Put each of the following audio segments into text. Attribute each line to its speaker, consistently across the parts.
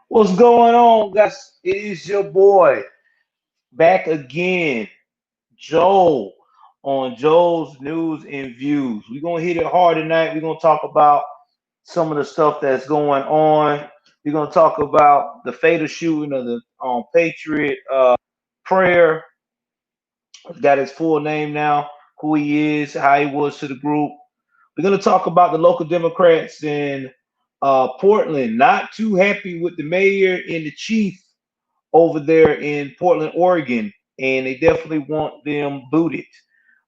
Speaker 1: What's going on, guys? It is your boy back again, Joel, on Joel's News and Views. We're gonna hit it hard tonight. We're gonna talk about some of the stuff that's going on. We're gonna talk about the fatal shooting of the Patriot prayer. Got his full name now, who he is, how he was to the group. We're gonna talk about the local Democrats in Portland, not too happy with the mayor and the chief over there in Portland, Oregon, and they definitely want them booted.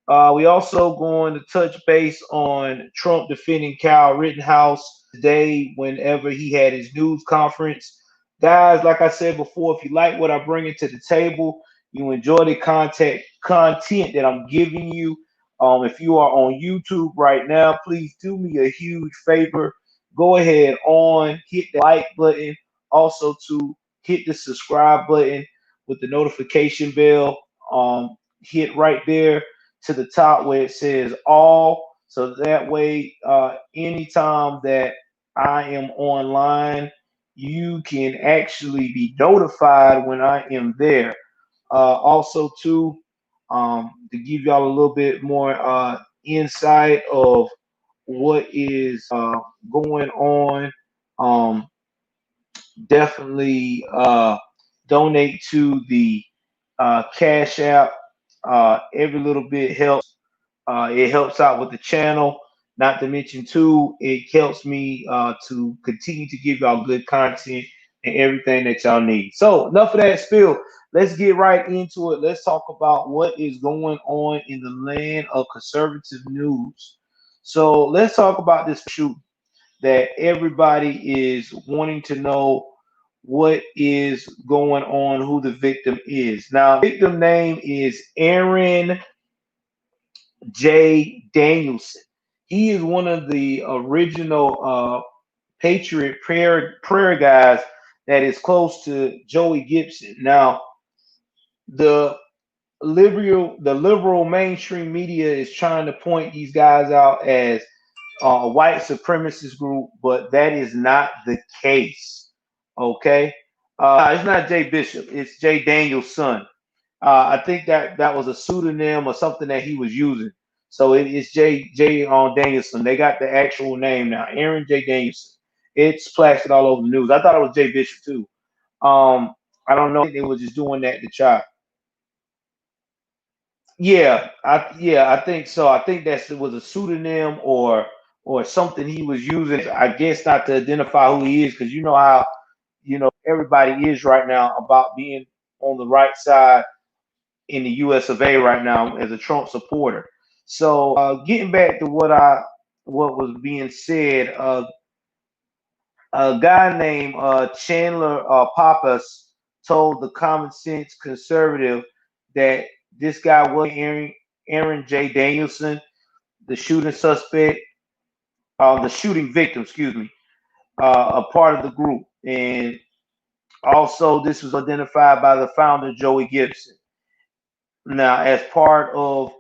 Speaker 1: We also going to touch base on Trump defending Kyle Rittenhouse today whenever he had his news conference. Guys, like I said before, if you like what I bring into the table, you enjoy the content that I'm giving you. If you are on YouTube right now, please do me a huge favor. Go ahead on, hit the like button. Also to hit the subscribe button with the notification bell. Hit right there to the top where it says all. So that way, anytime that I am online, you can actually be notified when I am there. Also, too, to give y'all a little bit more insight of what is going on. Um, Definitely donate to the Cash App. Every little bit helps. It helps out with the channel. Not to mention, too, it helps me to continue to give y'all good content and everything that y'all need. So, enough of that spill. Let's get right into it. Let's talk about what is going on in the land of conservative news. So, let's talk about this shooting that everybody is wanting to know what is going on, who the victim is. Now, victim name is Aaron J. Danielson. He is one of the original Patriot prayer guys that is close to Joey Gibson. Now, the liberal mainstream media is trying to point these guys out as a white supremacist group, but that is not the case. Okay, it's not Jay Bishop; it's Jay Daniels' son. I think that was a pseudonym or something that he was using. So it's J Danielson. They got the actual name now, Aaron J Danielson. It's plastered all over the news. I thought it was Jay Bishop too. I don't know. They were just doing that to try. Yeah, I think so. I think that it was a pseudonym or something he was using. I guess not to identify who he is, because you know how everybody is right now about being on the right side in the U.S. of A. right now as a Trump supporter. So getting back to what was being said, a guy named Chandler Pappas told the Common Sense Conservative that this guy was Aaron J. Danielson, the shooting suspect, the shooting victim, excuse me, a part of the group. And also, this was identified by the founder, Joey Gibson. Now, as part of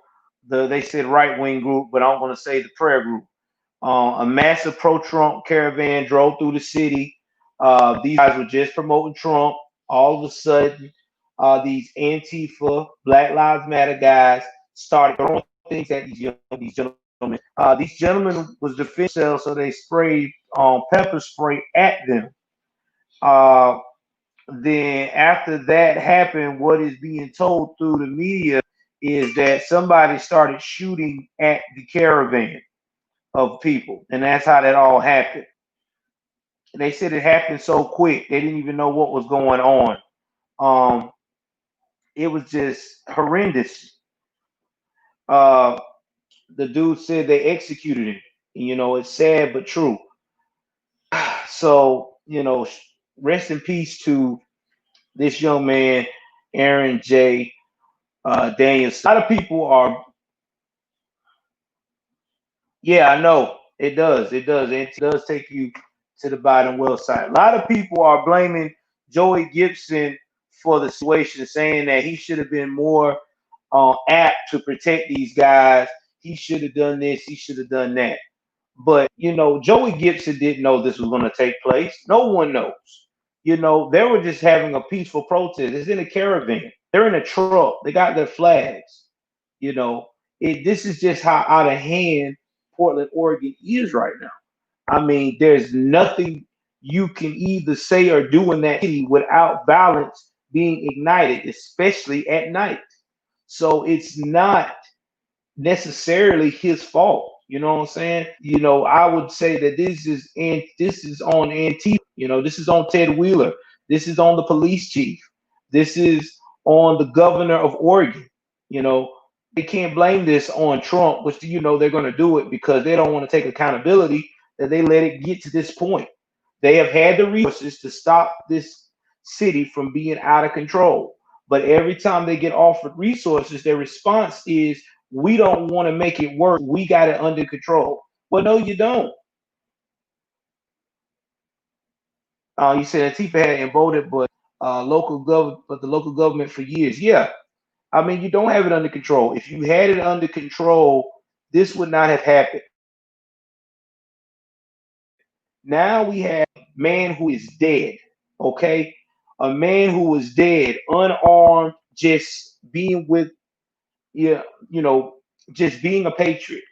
Speaker 1: they said right wing group, but I'm going to say the prayer group. A massive pro Trump caravan drove through the city. These guys were just promoting Trump. All of a sudden, these Antifa, Black Lives Matter guys started throwing things at these gentlemen. These gentlemen was defending themselves, so they sprayed pepper spray at them. Uh, then after that happened, what is being told through the media is that somebody started shooting at the caravan of people, and that's how that all happened. They said it happened so quick they didn't even know what was going on. Um, it was just horrendous. Uh, the dude said they executed him. It's sad but true. So rest in peace to this young man, Aaron J. Daniels. A lot of people are, yeah, I know it does. It does take you to the bottom well side. A lot of people are blaming Joey Gibson for the situation, saying that he should have been more apt to protect these guys. He should have done this. He should have done that. But Joey Gibson didn't know this was going to take place. No one knows. They were just having a peaceful protest. It's in a caravan. They're in a truck. They got their flags. You know, this is just how out of hand Portland, Oregon is right now. I mean, there's nothing you can either say or do in that city without violence being ignited, especially at night. So it's not necessarily his fault. You know what I'm saying? I would say that this is on Antifa. This is on Ted Wheeler. This is on the police chief. This is on the governor of Oregon. You know, they can't blame this on Trump, which they're going to do it because they don't want to take accountability that they let it get to this point. They have had the resources to stop this city from being out of control. But every time they get offered resources, their response is, we don't want to make it worse. We got it under control. Well, no, you don't. You said Antifa had voted, but the local government for years. Yeah, I mean, you don't have it under control. If you had it under control, this would not have happened. Now we have a man who is dead. Okay, a man who was dead, unarmed, just being with, yeah, just being a patriot,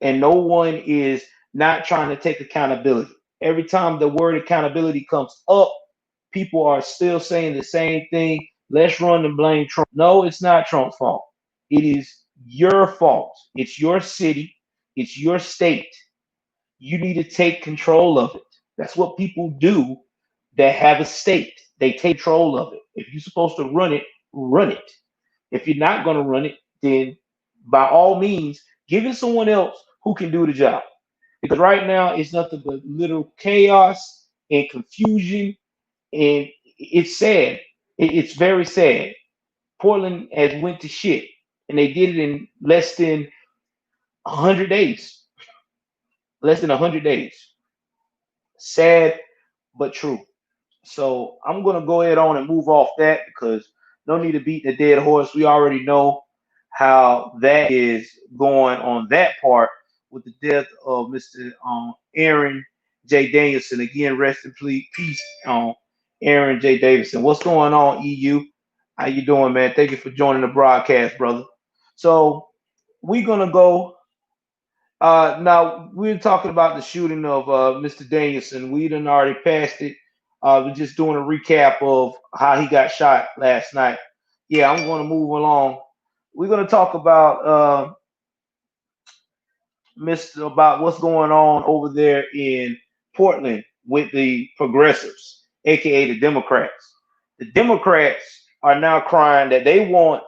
Speaker 1: and no one is not trying to take accountability. Every time the word accountability comes up, people are still saying the same thing. Let's run and blame Trump. No, it's not Trump's fault. It is your fault. It's your city. It's your state. You need to take control of it. That's what people do that have a state. They take control of it. If you're supposed to run it, run it. If you're not going to run it, then by all means, give it someone else who can do the job. Because right now it's nothing but little chaos and confusion, and it's sad. It's very sad. Portland has went to shit, and they did it in less than 100 days. Less than 100 days. Sad, but true. So I'm gonna go ahead on and move off that because no need to beat the dead horse. We already know how that is going on that part with the death of Mr. Aaron J. Danielson. Again, rest in peace on Aaron J. Davidson. What's going on, EU? How you doing, man? Thank you for joining the broadcast, brother. So we're gonna go now we're talking about the shooting of Mr. Danielson. We done already passed it. We're just doing a recap of how he got shot last night. Yeah, I'm going to move along. We're going to talk about Mr. about what's going on over there in Portland with the progressives, aka the Democrats. The Democrats are now crying that they want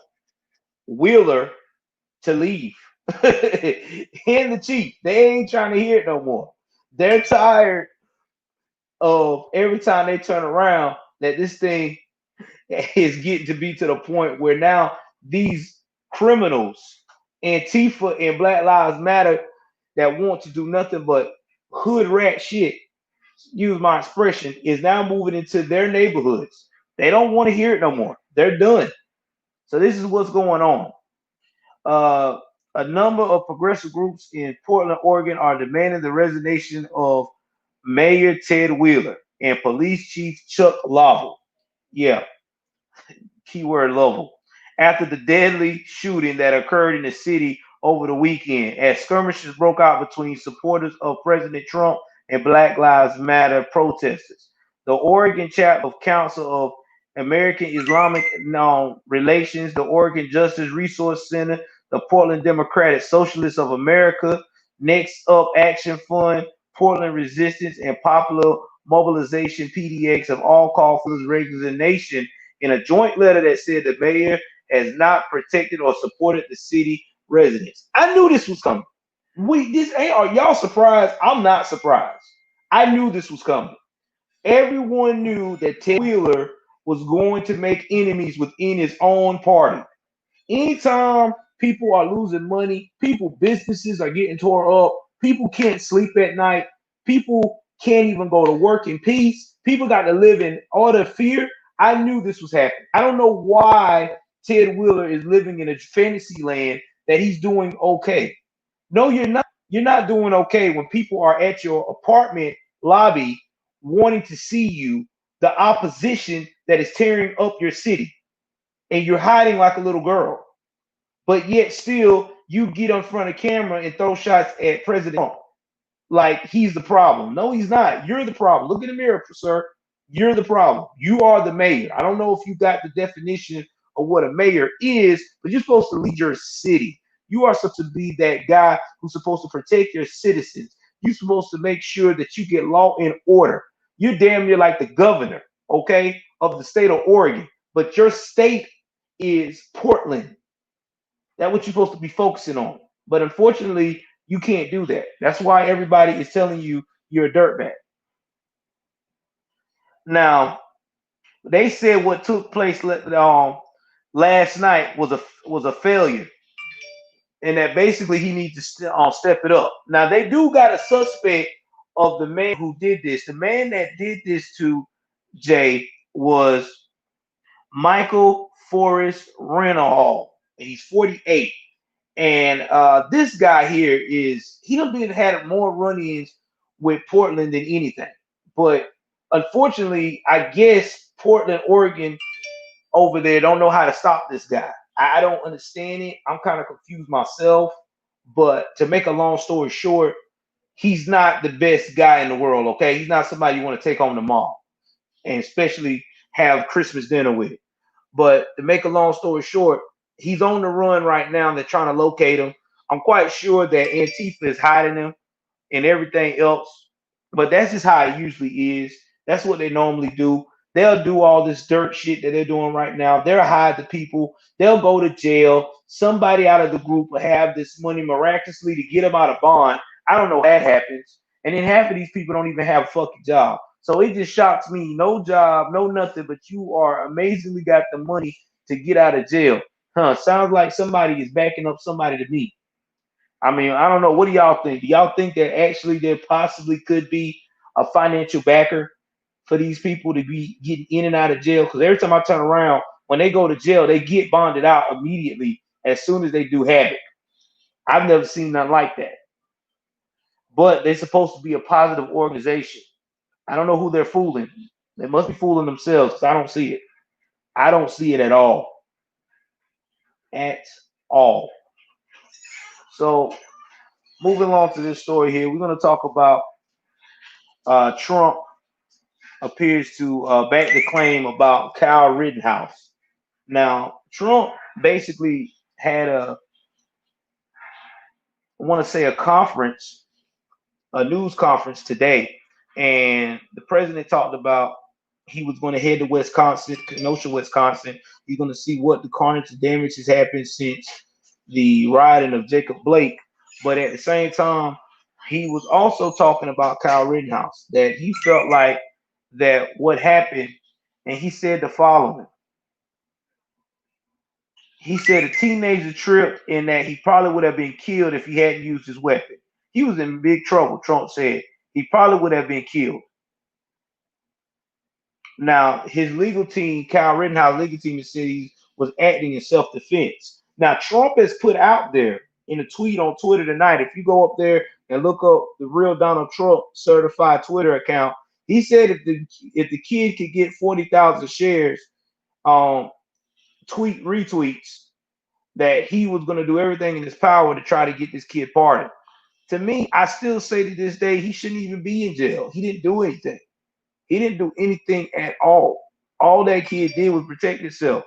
Speaker 1: Wheeler to leave. And the chief, they ain't trying to hear it no more. They're tired of every time they turn around that this thing is getting to be to the point where now these criminals, Antifa and Black Lives Matter, that want to do nothing but hood rat shit, use my expression, is now moving into their neighborhoods. They don't want to hear it no more. They're done. So this is what's going on. Uh, a number of progressive groups in Portland, Oregon are demanding the resignation of Mayor Ted Wheeler and Police Chief Chuck Lovell. Yeah, keyword Lovell. After the deadly shooting that occurred in the city over the weekend, as skirmishes broke out between supporters of President Trump and Black Lives Matter protesters. The Oregon chapter of Council of American Islamic Relations, the Oregon Justice Resource Center, the Portland Democratic Socialists of America, Next Up Action Fund, Portland Resistance, and Popular Mobilization PDX have all called for his resignation in a joint letter that said the mayor has not protected or supported the city residents. I knew this was coming. Are y'all surprised? I'm not surprised. I knew this was coming. Everyone knew that Ted Wheeler was going to make enemies within his own party. Anytime people are losing money, businesses are getting tore up, people can't sleep at night, people can't even go to work in peace, people got to live in utter fear. I knew this was happening. I don't know why Ted Wheeler is living in a fantasy land that he's doing okay. No, you're not. You're not doing okay when people are at your apartment lobby wanting to see you, the opposition that is tearing up your city, and you're hiding like a little girl. But yet still you get in front of camera and throw shots at President Trump like he's the problem. No, he's not. You're the problem. Look in the mirror, sir. You're the problem. You are the mayor. I don't know if you got the definition of what a mayor is, but you're supposed to lead your city. You are supposed to be that guy who's supposed to protect your citizens. You're supposed to make sure that you get law and order. You're damn near like the governor, okay, of the state of Oregon. But your state is Portland. That's what you're supposed to be focusing on. But unfortunately, you can't do that. That's why everybody is telling you you're a dirtbag. Now, they said what took place last night was a failure, and that basically he needs to step it up. Now, they do got a suspect of the man who did this. The man that did this to Jay was Michael Forrest Renall, and he's 48. And this guy here he done been had more run-ins with Portland than anything. But unfortunately, I guess Portland, Oregon over there don't know how to stop this guy. I don't understand it. I'm kind of confused myself. But to make a long story short, he's not the best guy in the world, okay? He's not somebody you want to take home to mom and especially have Christmas dinner with. But to make a long story short, he's on the run right now. They're trying to locate him. I'm quite sure that Antifa is hiding him and everything else. But that's just how it usually is. That's what they normally do. They'll do all this dirt shit that they're doing right now. They'll hide the people. They'll go to jail. Somebody out of the group will have this money miraculously to get them out of bond. I don't know how that happens. And then half of these people don't even have a fucking job. So it just shocks me. No job, no nothing, but you are amazingly got the money to get out of jail. Huh, sounds like somebody is backing up somebody to me. I mean, I don't know. What do y'all think? Do y'all think that actually there possibly could be a financial backer for these people to be getting in and out of jail? Because every time I turn around, when they go to jail, they get bonded out immediately as soon as they do havoc. I've never seen nothing like that. But they're supposed to be a positive organization. I don't know who they're fooling. They must be fooling themselves because I don't see it. I don't see it at all. At all. So moving along to this story here, we're going to talk about Trump appears to back the claim about Kyle Rittenhouse. Now, Trump basically had I want to say a conference, a news conference today, and the president talked about he was going to head to Wisconsin, Kenosha, Wisconsin. He's going to see what the carnage and damage has happened since the rioting of Jacob Blake. But at the same time, he was also talking about Kyle Rittenhouse, that he felt like that what happened, and he said the following. He said a teenager tripped and that he probably would have been killed if he hadn't used his weapon. He was in big trouble, Trump said. He probably would have been killed. Now, his legal team, Kyle Rittenhouse legal team, said he was acting in self-defense. Now, Trump has put out there in a tweet on Twitter tonight, if you go up there and look up the real Donald Trump certified Twitter account, he said if the kid could get 40,000 shares, tweet retweets, that he was going to do everything in his power to try to get this kid pardoned. To me, I still say to this day, he shouldn't even be in jail. He didn't do anything. He didn't do anything at all. All that kid did was protect himself.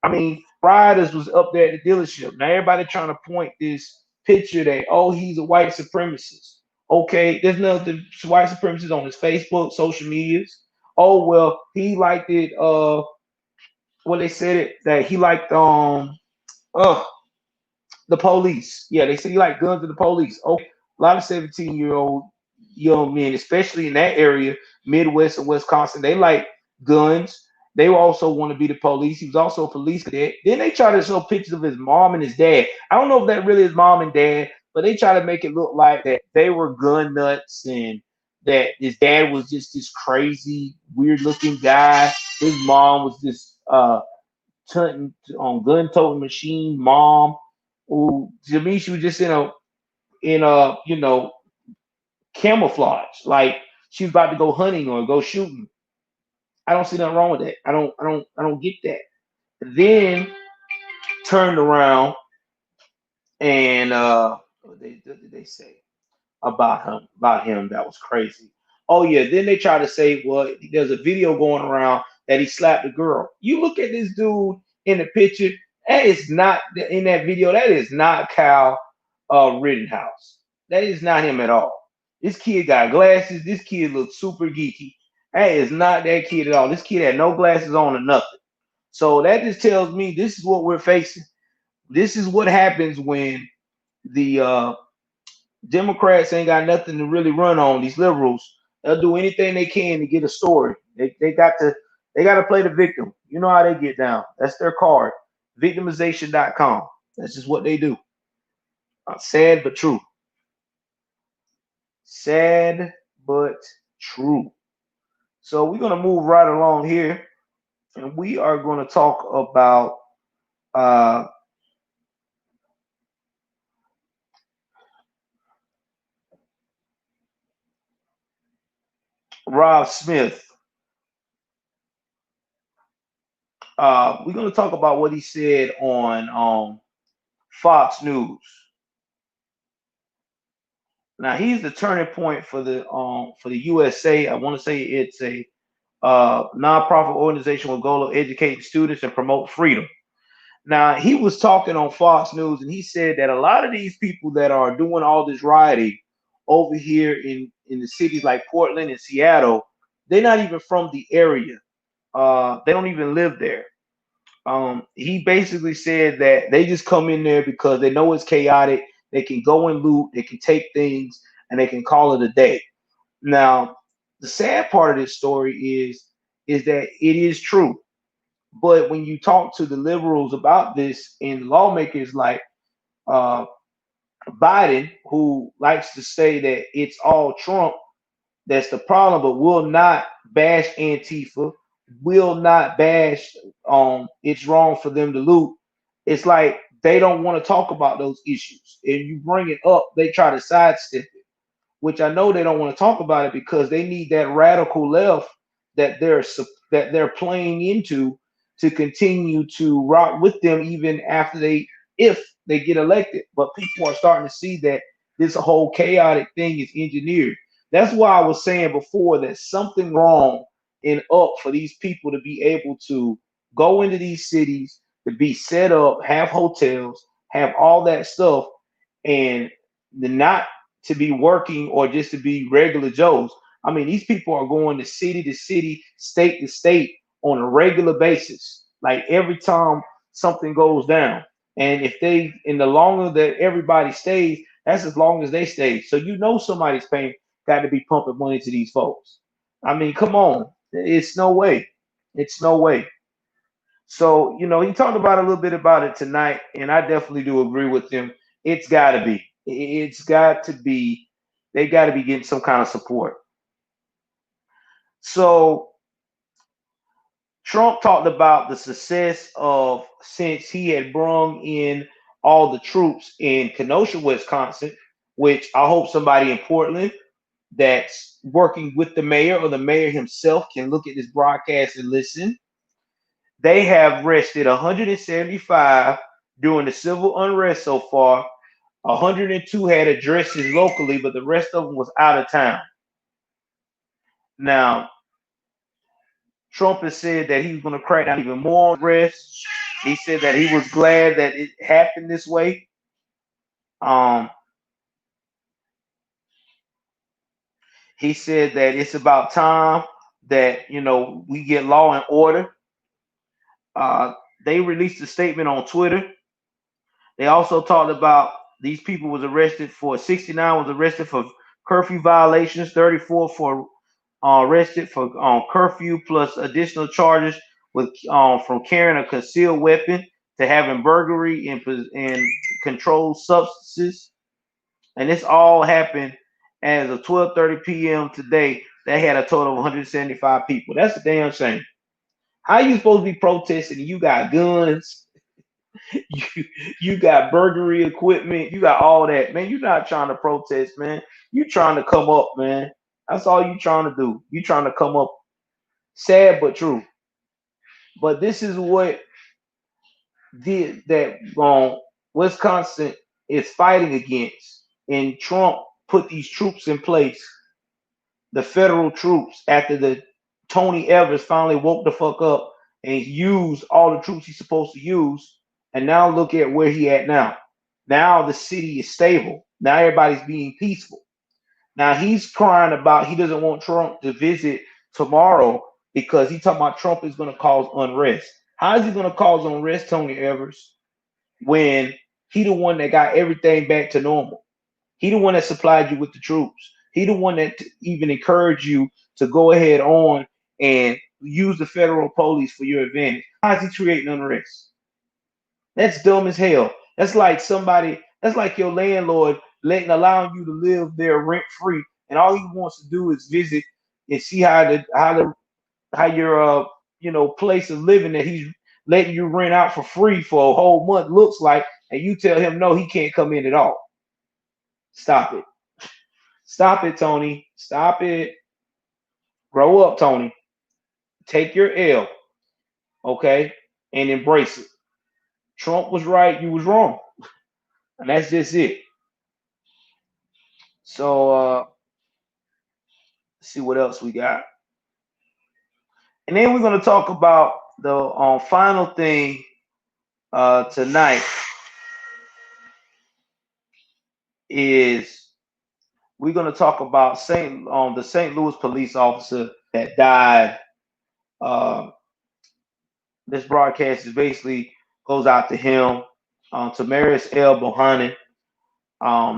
Speaker 1: I mean, Riders was up there at the dealership. Now everybody trying to point this picture that, oh, he's a white supremacist. Okay, there's nothing white supremacists on his Facebook, social medias. Oh well, he liked it. Well, they said it that he liked uh the police. Yeah, they said he liked guns and the police. Okay, a lot of 17-year-old young men, especially in that area, Midwest and Wisconsin, they like guns. They also want to be the police. He was also a police cadet. Then they try to show pictures of his mom and his dad. I don't know if that really is mom and dad, but they try to make it look like that they were gun nuts and that his dad was just this crazy, weird looking guy. His mom was this on gun toting machine mom who to me she was just in a camouflage, like she was about to go hunting or go shooting. I don't see nothing wrong with that. I don't get that. Then turned around and what did they say about him that was crazy. Oh yeah, then they try to say, well, there's a video going around that he slapped a girl. You look at this dude in the picture, that is not in that video, that is not Kyle Rittenhouse. That is not him at all. This kid got glasses. This kid looks super geeky. That is not that kid at all. This kid had no glasses on or nothing. So that just tells me this is what we're facing. This is what happens when the Democrats ain't got nothing to really run on. These liberals, they'll do anything they can to get a story. They got to play the victim. You know how they get down. That's their card. Victimization.com. That's just what they do. Sad but true. Sad but true. So we're gonna move right along here, and we are going to talk about uh, Rob Smith. We're going to talk about what he said on Fox News. Now he's the turning point for the USA. I want to say it's a nonprofit organization with goal of educating students and promote freedom. Now he was talking on Fox News and he said that a lot of these people that are doing all this rioting over here in the cities like Portland and Seattle, they're not even from the area. They don't even live there. He basically said that they just come in there because they know it's chaotic. They can go and loot, they can take things, and they can call it a day. Now, the sad part of this story is that it is true. But when you talk to the liberals about this and lawmakers like uh, Biden, who likes to say that it's all Trump, that's the problem, but will not bash Antifa, will not bash it's wrong for them to loot. It's like they don't want to talk about those issues. And you bring it up, they try to sidestep it, which I know they don't want to talk about it because they need that radical left that they're playing into to continue to rock with them even after if they get elected. But people are starting to see that this whole chaotic thing is engineered. That's why I was saying before that something wrong and up for these people to be able to go into these cities, to be set up, have hotels, have all that stuff, and not to be working or just to be regular Joes. I mean, these people are going to city, state to state on a regular basis. Like every time something goes down. And if they, in the longer that everybody stays, that's as long as they stay. So you know somebody's paying, got to be pumping money to these folks. I mean, come on. It's no way. It's no way. So, he talked about a little bit about it tonight, and I definitely do agree with him. It's got to be. It's got to be. They got to be getting some kind of support. So, Trump talked about the success of since he had brung in all the troops in Kenosha, Wisconsin, which I hope somebody in Portland that's working with the mayor or the mayor himself can look at this broadcast and listen. They have arrested 175 during the civil unrest so far. 102 had addresses locally, but the rest of them was out of town. Now, Trump has said that he's going to crack down even more on arrests. He said that he was glad that it happened this way. Um, he said that it's about time that we get law and order. Uh, they released a statement on Twitter. They also talked about these people was arrested for 69 was arrested for curfew violations, 34 for arrested for curfew plus additional charges with from carrying a concealed weapon to having burglary and controlled substances. And this all happened as of 12:30 p.m. today. They had a total of 175 people. That's a damn shame. How you supposed to be protesting and you got guns, you you got burglary equipment, you got all that, man. You're not trying to protest, man. You trying to come up, man. That's all you trying to do. You trying to come up. Sad but true. But this is what did that Wisconsin is fighting against. And Trump put these troops in place, the federal troops, after the Tony Evers finally woke the fuck up and used all the troops he's supposed to use. And now look at where he at now. Now the city is stable. Now everybody's being peaceful. Now he's crying about he doesn't want Trump to visit tomorrow because he talking about Trump is going to cause unrest. How is he going to cause unrest, Tony Evers, when he the one that got everything back to normal? He the one that supplied you with the troops. He the one that even encouraged you to go ahead on and use the federal police for your advantage. How is he creating unrest? That's dumb as hell. That's like somebody. That's like your landlord allowing you to live there rent free, and all he wants to do is visit and see how your place of living that he's letting you rent out for free for a whole month looks like, and you tell him no, he can't come in at all. Stop it. Stop it, Tony. Stop it. Grow up, Tony. Take your L, okay, and embrace it. Trump was right, you was wrong, and that's just it. So let's see what else we got, and then we're gonna talk about the final thing tonight is we're gonna talk about the St. Louis police officer that died. Uh, this broadcast is basically goes out to him, Tamaris L. Bohannon.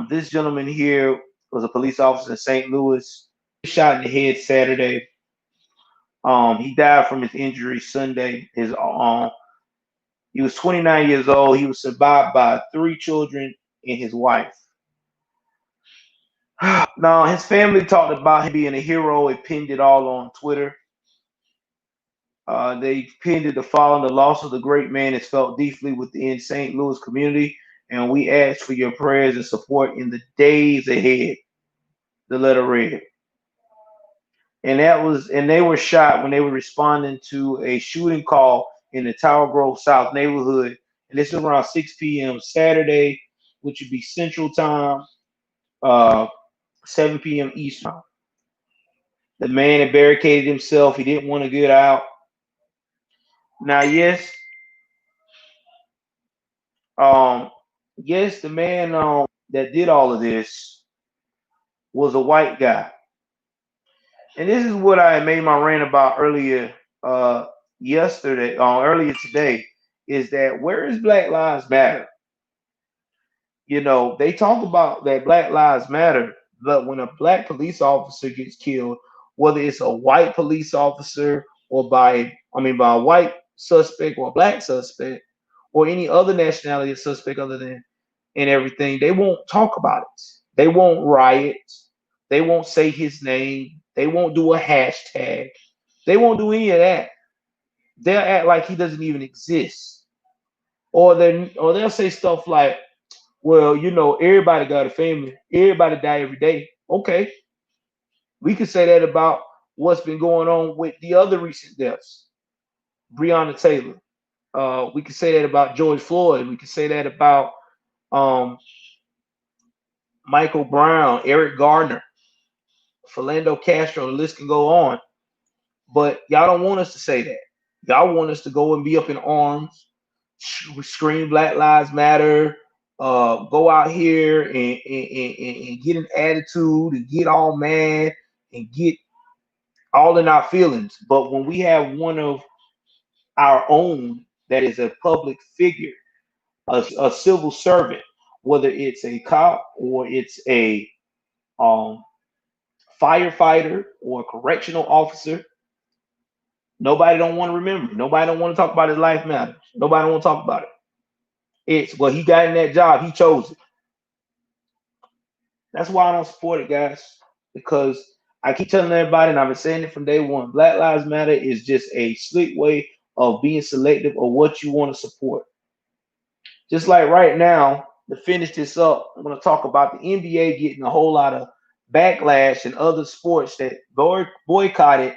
Speaker 1: This gentleman here was a police officer in St. Louis. He was shot in the head Saturday. He died from his injuries Sunday. He was 29 years old. He was survived by three children and his wife. Now, his family talked about him being a hero and pinned it all on Twitter. They pinned it the following: the loss of the great man is felt deeply within St. Louis community, and we ask for your prayers and support in the days ahead. The letter read. And they were shot when they were responding to a shooting call in the Tower Grove South neighborhood. And this is around 6 p.m. Saturday, which would be Central Time, uh, 7 p.m. Eastern. The man had barricaded himself. He didn't want to get out. Now, um, yes, the man that did all of this was a white guy. And this is what I made my rant about earlier earlier today, is that where is Black Lives Matter? They talk about that Black Lives Matter, but when a black police officer gets killed, whether it's a white police officer or by a white suspect or a black suspect or any other nationality suspect other than and everything, they won't talk about it. They won't riot. They won't say his name. They won't do a hashtag. They won't do any of that. They'll act like he doesn't even exist. Or they'll say stuff like, well, everybody got a family. Everybody die every day. Okay. We could say that about what's been going on with the other recent deaths. Breonna Taylor. We could say that about George Floyd. We could say that about um, Michael Brown, Eric Gardner, Philando Castro. The list can go on. But y'all don't want us to say that. Y'all want us to go and be up in arms, scream Black Lives Matter, go out here and get an attitude and get all mad and get all in our feelings. But when we have one of our own that is a public figure, a civil servant, whether it's a cop or it's a um, firefighter or a correctional officer, nobody don't want to remember. Nobody don't want to talk about his life matters. Nobody don't want to talk about it. It's well, he got in that job, he chose it. That's why I don't support it, guys. Because I keep telling everybody, and I've been saying it from day one, Black Lives Matter is just a slick way of being selective of what you want to support. Just like right now, to finish this up, I'm going to talk about the NBA getting a whole lot of backlash and other sports that boycotted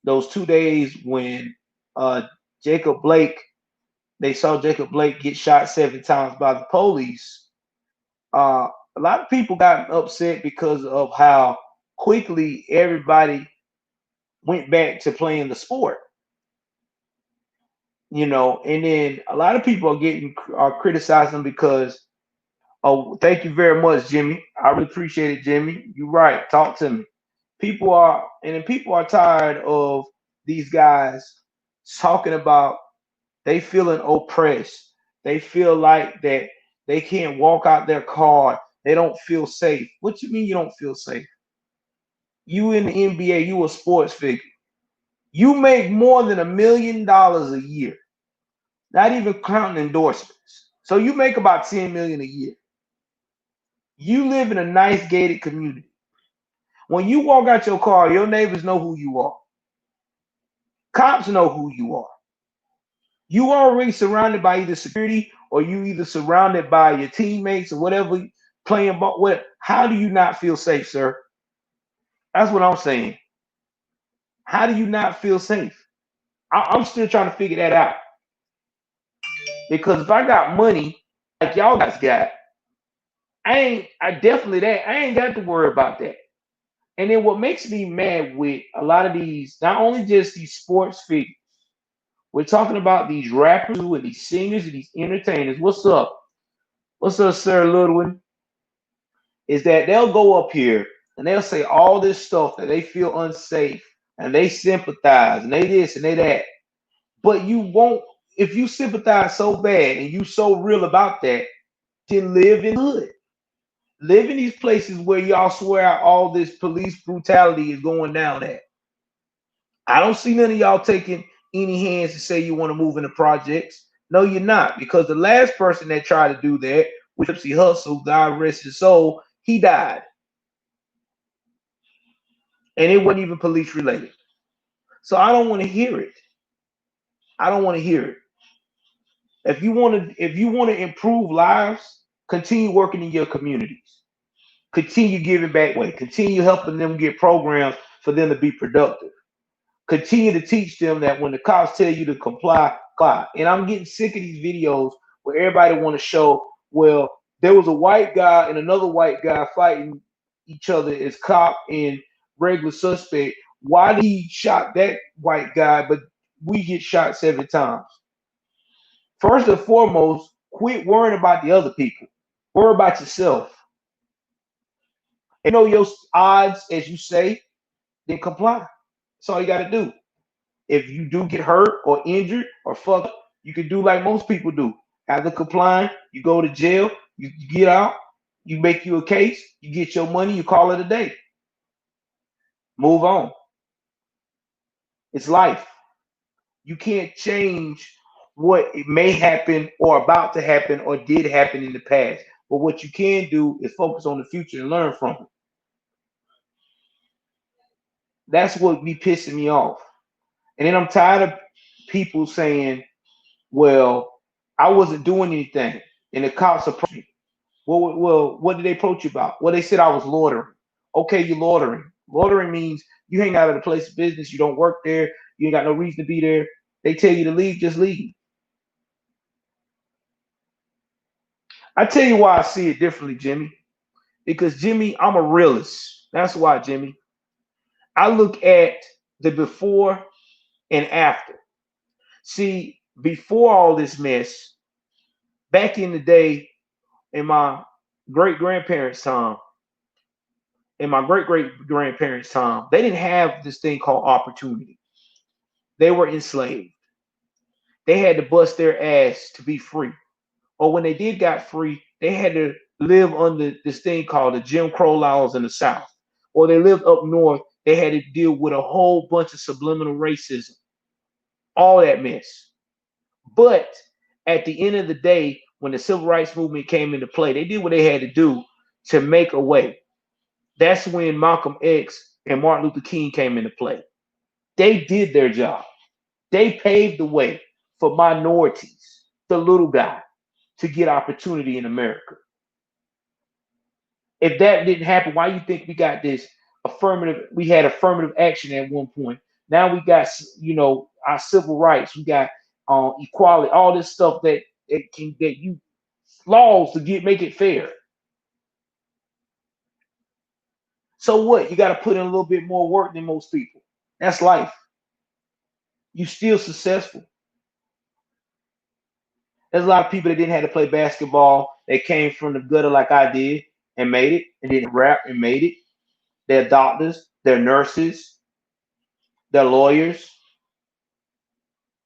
Speaker 1: those 2 days when uh, Jacob Blake, they saw Jacob Blake get shot 7 times by the police. Uh, a lot of people got upset because of how quickly everybody went back to playing the sport. And then a lot of people are criticizing because, oh, thank you very much, Jimmy. I really appreciate it, Jimmy. You're right. Talk to me. People are tired of these guys talking about they feeling oppressed. They feel like that they can't walk out their car. They don't feel safe. What you mean you don't feel safe? You in the NBA, you a sports figure. You make more than $1 million a year, not even counting endorsements. So you make about 10 million a year. You live in a nice gated community. When you walk out your car, your neighbors know who you are. Cops know who you are. You already surrounded by either security or you either surrounded by your teammates or whatever playing ball. What? How do you not feel safe, sir? That's what I'm saying. How do you not feel safe? I'm still trying to figure that out because if I got money like y'all guys got, I ain't got to worry about that. And then what makes me mad with a lot of these, not only just these sports figures, we're talking about these rappers and these singers and these entertainers. What's up? What's up, Sir Ludwin? Is that they'll go up here and they'll say all this stuff that they feel unsafe and they sympathize and they this and they that. But you won't, if you sympathize so bad and you so real about that, then live in the hood. Live in these places where y'all swear out all this police brutality is going down at. I don't see none of y'all taking any hands to say you want to move into projects. No, you're not, because the last person that tried to do that, with Nipsey Hussle, God rest his soul, he died. And it wasn't even police related. So I don't want to hear it. I don't want to hear it. If you want to improve lives, continue working in your communities. Continue giving back way. Continue helping them get programs for them to be productive. Continue to teach them that when the cops tell you to comply, comply. And I'm getting sick of these videos where everybody want to show, well, there was a white guy and another white guy fighting each other as cop and regular suspect. Why did he shot that white guy, but we get shot 7 times? First and foremost, quit worrying about the other people. Worry about yourself. And know your odds, as you say, then comply. That's all you got to do. If you do get hurt or injured or fucked up, you can do like most people do. After complying, you go to jail, you get out, you make you a case, you get your money, you call it a day. Move on. It's life. You can't change what may happen or about to happen or did happen in the past. But what you can do is focus on the future and learn from it. That's what be pissing me off. And then I'm tired of people saying, well, I wasn't doing anything. And the cops approached me. Well, what did they approach you about? Well, they said I was loitering. Okay, you're loitering. Loitering means you hang out at a place of business, you don't work there, you ain't got no reason to be there. They tell you to leave, just leave. I tell you why I see it differently, Jimmy. Because Jimmy, I'm a realist. That's why, Jimmy. I look at the before and after. See, before all this mess, back in the day, in my great grandparents' time, in my great great grandparents' time, they didn't have this thing called opportunity. They were enslaved. They had to bust their ass to be free. Or when they did got free, they had to live under this thing called the Jim Crow laws in the South. Or they lived up north, they had to deal with a whole bunch of subliminal racism, all that mess. But at the end of the day, when the civil rights movement came into play, they did what they had to do to make a way. That's when Malcolm X and Martin Luther King came into play. They did their job. They paved the way for minorities, the little guy, to get opportunity in America. If that didn't happen, why you think we got this affirmative? We had affirmative action at one point. Now we got, our civil rights. We got equality. All this stuff that you laws to make it fair. So what? You got to put in a little bit more work than most people. That's life. You still successful. There's a lot of people that didn't have to play basketball. They came from the gutter like I did and made it, and didn't rap and made it. They're doctors, they're nurses, they're lawyers,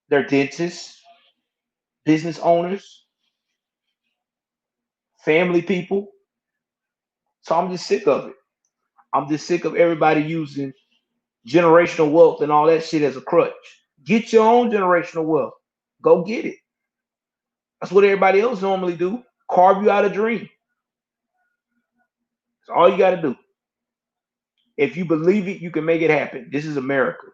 Speaker 1: they're dentists, business owners, family people. So I'm just sick of it. I'm just sick of everybody using generational wealth and all that shit as a crutch. Get your own generational wealth. Go get it. That's what everybody else normally do. Carve you out a dream. That's all you got to do. If you believe it, you can make it happen. This is America.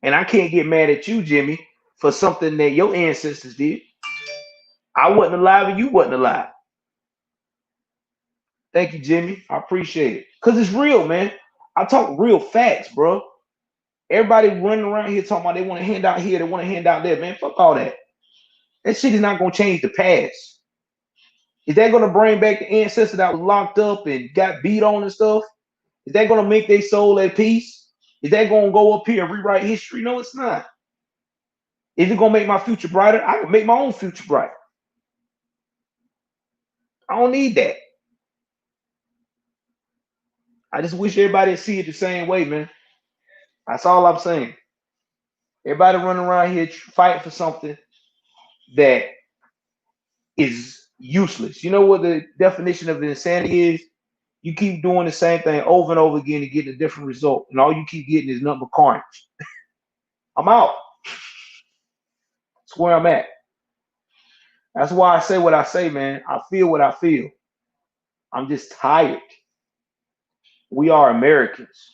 Speaker 1: And I can't get mad at you, Jimmy, for something that your ancestors did. I wasn't alive and you wasn't alive. Thank you, Jimmy. I appreciate it. Because it's real, man. I talk real facts, bro. Everybody running around here talking about they want to hand out here, they want to hand out there, man. Fuck all that. That shit is not going to change the past. Is that going to bring back the ancestor that was locked up and got beat on and stuff? Is that going to make their soul at peace? Is that going to go up here and rewrite history? No, it's not. Is it going to make my future brighter? I can make my own future brighter. I don't need that. I just wish everybody would see it the same way, man. That's all I'm saying. Everybody running around here fighting for something that is useless. You know what the definition of insanity is? You keep doing the same thing over and over again and getting a different result, and all you keep getting is nothing but carnage. I'm out. That's where I'm at. That's why I say what I say, man. I feel what I feel. I'm just tired. We are Americans.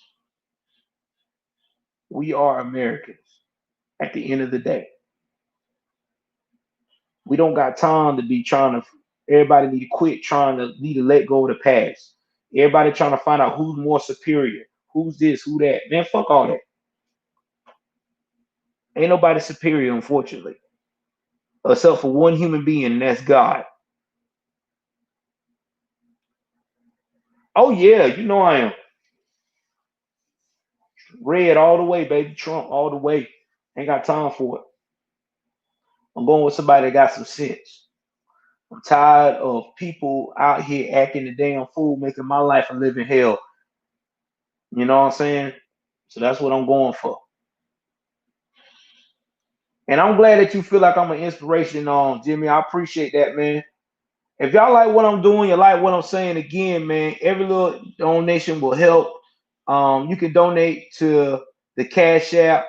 Speaker 1: We are Americans at the end of the day. We don't got time to be trying to, everybody need to quit trying to, need to let go of the past. Everybody trying to find out who's more superior, who's this, who that. Man, fuck all that. Ain't nobody superior, unfortunately, except for one human being, and that's God. Oh, yeah, you know I am. Red all the way, baby. Trump all the way. Ain't got time for it. I'm going with somebody that got some sense. I'm tired of people out here acting the damn fool, making my life a living hell. You know what I'm saying? So that's what I'm going for. And I'm glad that you feel like I'm an inspiration, Jimmy. I appreciate that, man. If y'all like what I'm doing, you like what I'm saying, again, man, every little donation will help. You can donate to the Cash App,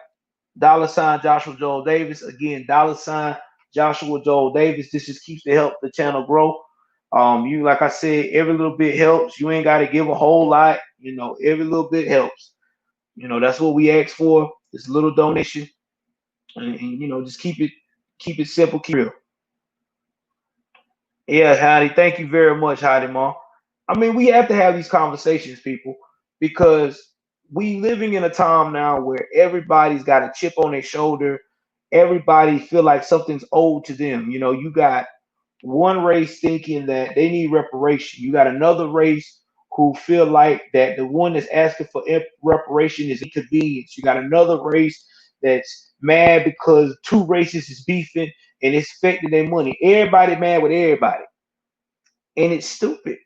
Speaker 1: $ Joshua Joel Davis. Again, $ Joshua Joel Davis. This just keeps to help the channel grow. You, like I said, every little bit helps. You ain't got to give a whole lot. Every little bit helps. That's what we ask for. This little donation, and just keep it simple, keep it real. Yeah, Heidi. Thank you very much, Heidi Ma. I mean, we have to have these conversations, people, because we living in a time now where everybody's got a chip on their shoulder. Everybody feel like something's owed to them. You got one race thinking that they need reparation. You got another race who feel like that the one that's asking for reparation is inconvenience. You got another race that's mad because two races is beefing and it's affecting their money. Everybody mad with everybody, and it's stupid.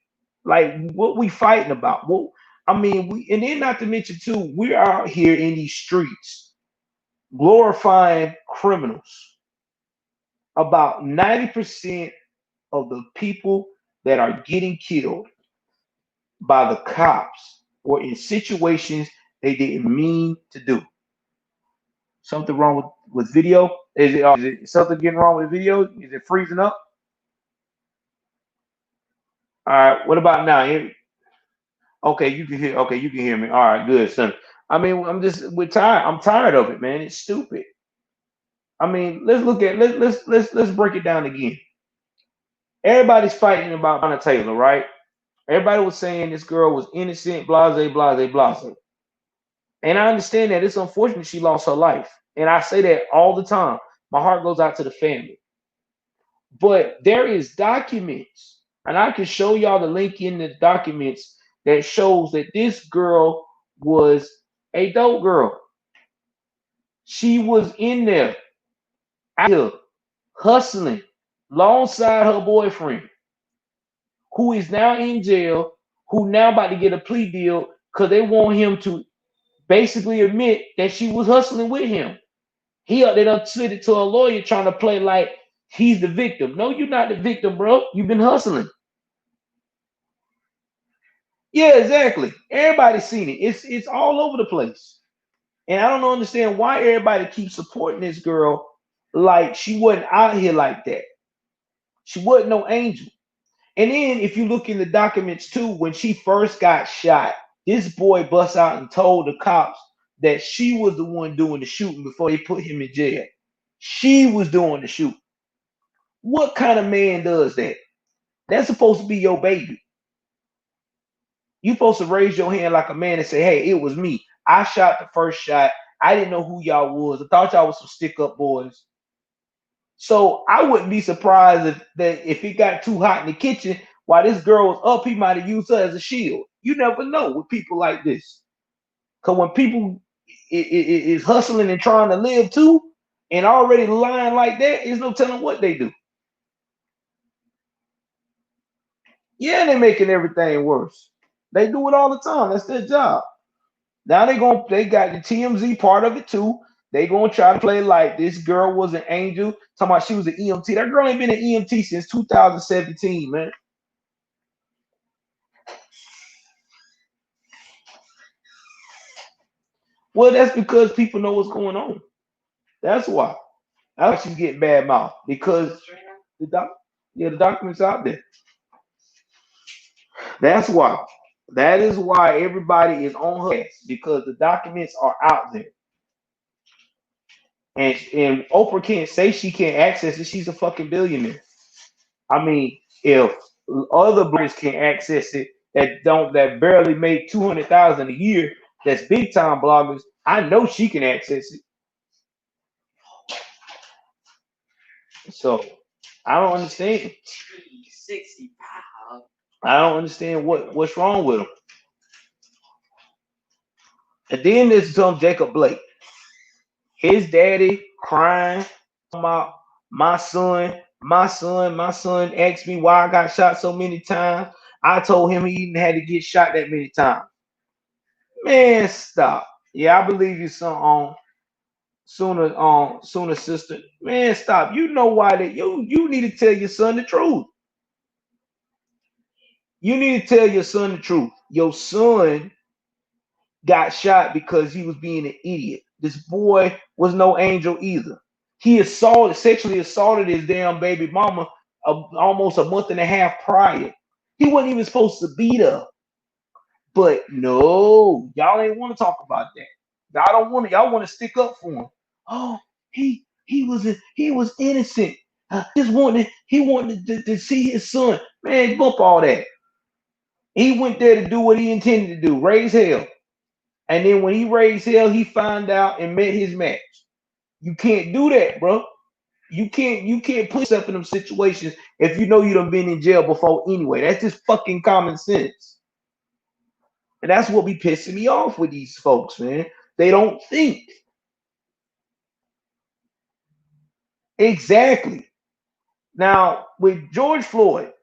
Speaker 1: Like, what we fighting about? Well, I mean, and then not to mention too, we're out here in these streets glorifying criminals. About 90% of the people that are getting killed by the cops or in situations they didn't mean to do. Something wrong with video? Is it something getting wrong with video? Is it freezing up? All right. What about now? Okay, you can hear. Okay, you can hear me. All right, good, son. I mean, we're tired. I'm tired of it, man. It's stupid. I mean, let's break it down again. Everybody's fighting about Breonna Taylor, right? Everybody was saying this girl was innocent, blase, blase, blase. And I understand that it's unfortunate she lost her life. And I say that all the time. My heart goes out to the family. But there is documents, and I can show y'all the link in the documents that shows that this girl was a dope girl. She was in there, out here, hustling alongside her boyfriend, who is now in jail, who now about to get a plea deal because they want him to basically admit that she was hustling with him. He up there done sent it to a lawyer trying to play like he's the victim. No, you're not the victim, bro. You've been hustling. Yeah, exactly. Everybody's seen it. It's all over the place. And I don't understand why everybody keeps supporting this girl like she wasn't out here like that. She wasn't no angel. And then if you look in the documents too, when she first got shot, this boy busts out and told the cops that she was the one doing the shooting before they put him in jail. She was doing the shooting. What kind of man does that? That's supposed to be your baby. You supposed to raise your hand like a man and say, hey, it was me. I shot the first shot. I didn't know who y'all was. I thought y'all was some stick-up boys. So I wouldn't be surprised if it got too hot in the kitchen while this girl was up, he might have used her as a shield. You never know with people like this. Because when people is hustling and trying to live too, and already lying like that, there's no telling what they do. Yeah, they're making everything worse. They do it all the time. That's their job. Now they got the TMZ part of it too. They gonna try to play like this girl was an angel. Talking about she was an EMT. That girl ain't been an EMT since 2017, man. Well, that's because people know what's going on. That's why. That's why she's getting bad mouth because the doc, yeah, the documents out there. That's why. That is why everybody is on her ass because the documents are out there. And Oprah can't say she can't access it. She's a fucking billionaire. I mean, if other bloggers can access it that barely make 200,000 a year, that's big time bloggers. I know she can access it. So I don't understand. I don't understand what's wrong with them. And then there's some Jacob Blake. His daddy crying about my son asked me why I got shot so many times. I told him he didn't had to get shot that many times. Man, stop. Yeah, I believe you son sooner sister. Man, stop. You know why that you need to tell your son the truth. You need to tell your son the truth. Your son got shot because he was being an idiot. This boy was no angel either. He sexually assaulted his damn baby mama almost a month and a half prior. He wasn't even supposed to be there. But no, y'all ain't want to talk about that. Y'all don't want to. Y'all want to stick up for him. Oh, he was innocent. He wanted to see his son. Man, bump all that. He went there to do what he intended to do, raise hell. And then when he raised hell, he found out and met his match. You can't do that, bro. You can't put yourself in them situations if you know you done been in jail before anyway. That's just fucking common sense. And that's what be pissing me off with these folks, man. They don't think. Exactly. Now, with George Floyd,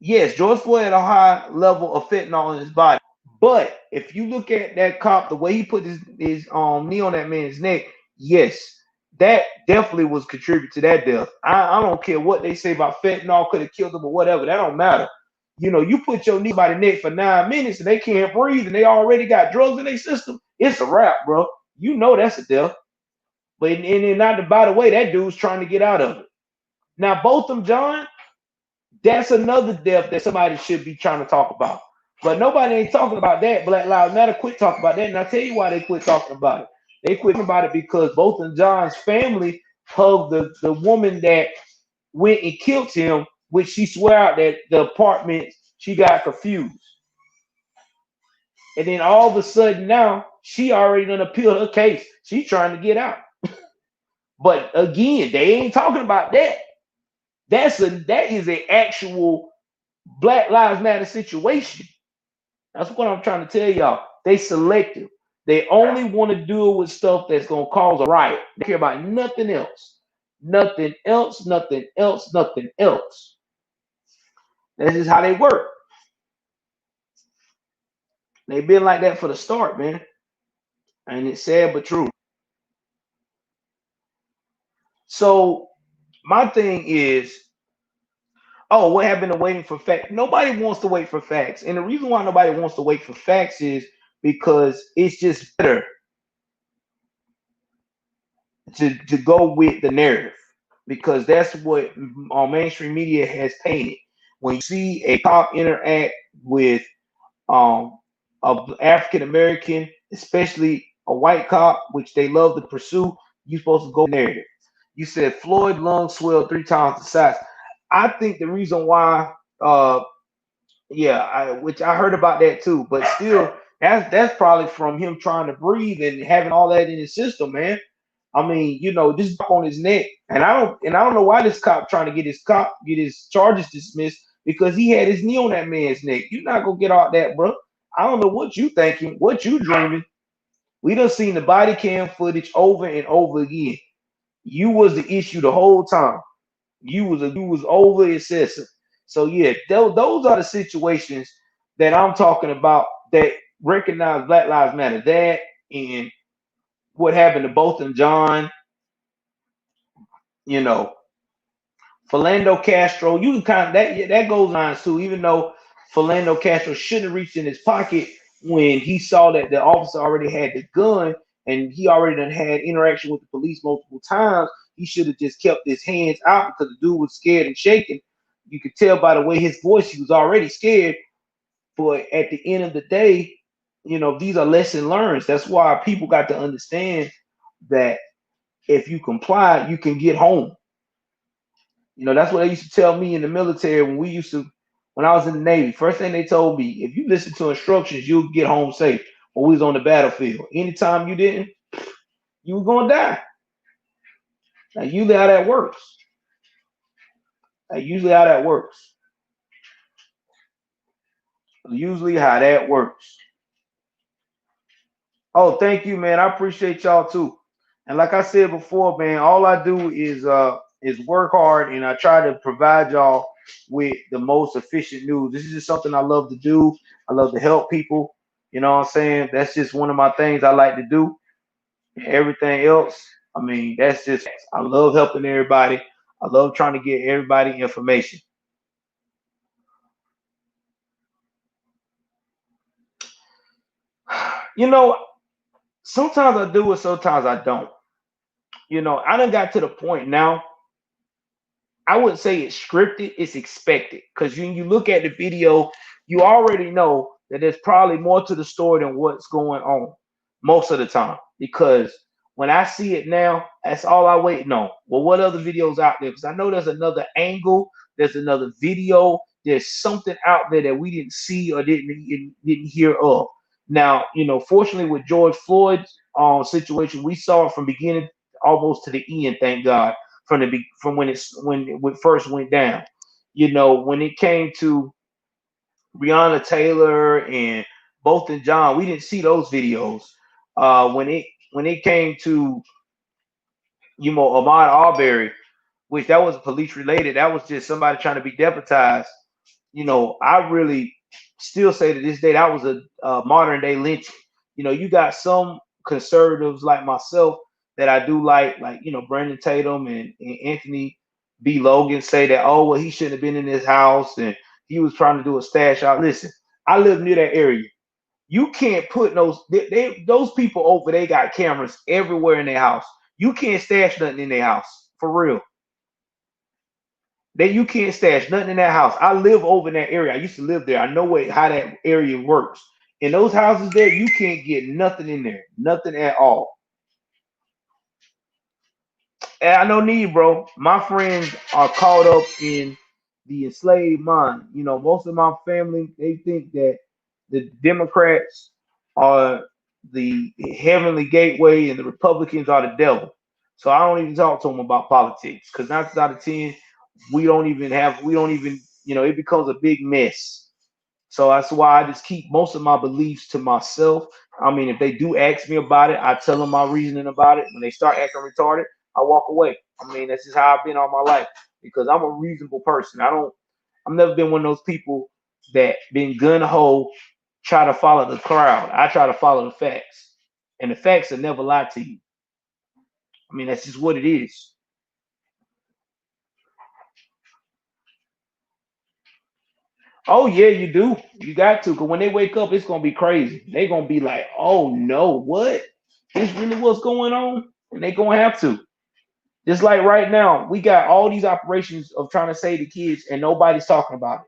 Speaker 1: yes, George Floyd had a high level of fentanyl in his body. But if you look at that cop, the way he put his knee on that man's neck, yes, that definitely was contributed to that death. I don't care what they say about fentanyl could have killed him or whatever. That don't matter. You know, you put your knee by the neck for 9 minutes and they can't breathe and they already got drugs in their system. It's a wrap, bro. You know that's a death. But and then not by the way, that dude's trying to get out of it. Now, both them, John, that's another death that somebody should be trying to talk about. But nobody ain't talking about that. Black Lives Matter quit talking about that. And I'll tell you why they quit talking about it. They quit about it because both of John's family hugged the woman that went and killed him, which she swear out that the apartment, she got confused. And then all of a sudden now, She already done appealed her case. She's trying to get out. But again, they ain't talking about that. That is an actual Black Lives Matter situation. That's what I'm trying to tell y'all. They selective. They only want to deal with stuff that's gonna cause a riot. They care about nothing else. Nothing else, nothing else, nothing else. That's just how they work. They've been like that for the start, man. And it's sad but true. So my thing is, oh, what happened to waiting for facts? Nobody wants to wait for facts. And the reason why nobody wants to wait for facts is because it's just better to go with the narrative. Because that's what our mainstream media has painted. When you see a cop interact with um a African American, especially a white cop, which they love to pursue, you're supposed to go narrative. You said Floyd lungs swelled 3 times the size. I think the reason why, yeah, which I heard about that too, but still, that's probably from him trying to breathe and having all that in his system, man. I mean, this on his neck, and I don't know why this cop trying to get his charges dismissed because he had his knee on that man's neck. You're not gonna get all that, bro. I don't know what you thinking, what you dreaming. We done seen the body cam footage over and over again. You was the issue the whole time. You was over excessive. So yeah, those are the situations that I'm talking about that recognize Black Lives Matter. That and what happened to both of John, you know, Philando Castro. You can kind of that goes on too. Even though Philando Castro shouldn't have reached in his pocket when he saw that the officer already had the gun and he already done had interaction with the police multiple times, he should have just kept his hands out because the dude was scared and shaking. You could tell by the way his voice, he was already scared. But at the end of the day, these are lesson learned. That's why people got to understand that if you comply, you can get home. That's what they used to tell me in the military when I was in the Navy. First thing they told me, if you listen to instructions, you'll get home safe. When we was on the battlefield. Anytime you didn't, you were gonna die. Now usually how that works. Usually how that works. Usually how that works. Oh, thank you, man. I appreciate y'all too. And like I said before, man, all I do is work hard and I try to provide y'all with the most efficient news. This is just something I love to do. I love to help people. You know what I'm saying? That's just one of my things I like to do. Everything else, I mean, that's just I love helping everybody. I love trying to get everybody information. You know, sometimes I do it, sometimes I don't. I done got to the point now. I wouldn't say it's scripted, it's expected. Because when you look at the video, you already know that there's probably more to the story than what's going on most of the time. Because when I see it now, that's all I waiting on. Well, what other videos out there? Because I know there's another angle, there's another video, there's something out there that we didn't see or didn't hear of. Now, fortunately with George Floyd's situation, we saw it from beginning almost to the end, thank God from when it first went down. When it came to Breonna Taylor and both and John, we didn't see those videos. When it came to Ahmaud Arbery, which that was police related, that was just somebody trying to be deputized. I really still say to this day that was a modern day lynching. You got some conservatives like myself that I do like Brandon Tatum and Anthony B. Logan say that, oh, well, he shouldn't have been in this house and he was trying to do a stash out. Listen, I live near that area. You can't put those people over. They got cameras everywhere in their house. You can't stash nothing in their house for real. That you can't stash nothing in that house. I live over in that area. I used to live there. I know how that area works. In those houses there, you can't get nothing in there, nothing at all. And I know need, bro. My friends are caught up in the enslaved mind. Most of my family they think that the Democrats are the heavenly gateway and the Republicans are the devil. So I don't even talk to them about politics because 9 out of 10, we don't even, it becomes a big mess. So that's why I just keep most of my beliefs to myself. I mean, if they do ask me about it, I tell them my reasoning about it. When they start acting retarded, I walk away. I mean, that's just how I've been all my life because I'm a reasonable person. I've never been one of those people that been gun ho, try to follow the crowd. I try to follow the facts, and the facts will never lie to you. I mean, that's just what it is. Oh yeah, you do. You got to, because when they wake up, it's gonna be crazy. They're gonna be like, "Oh no, what? This really what's going on?" And they gonna have to. Just like right now, we got all these operations of trying to save the kids, and nobody's talking about it.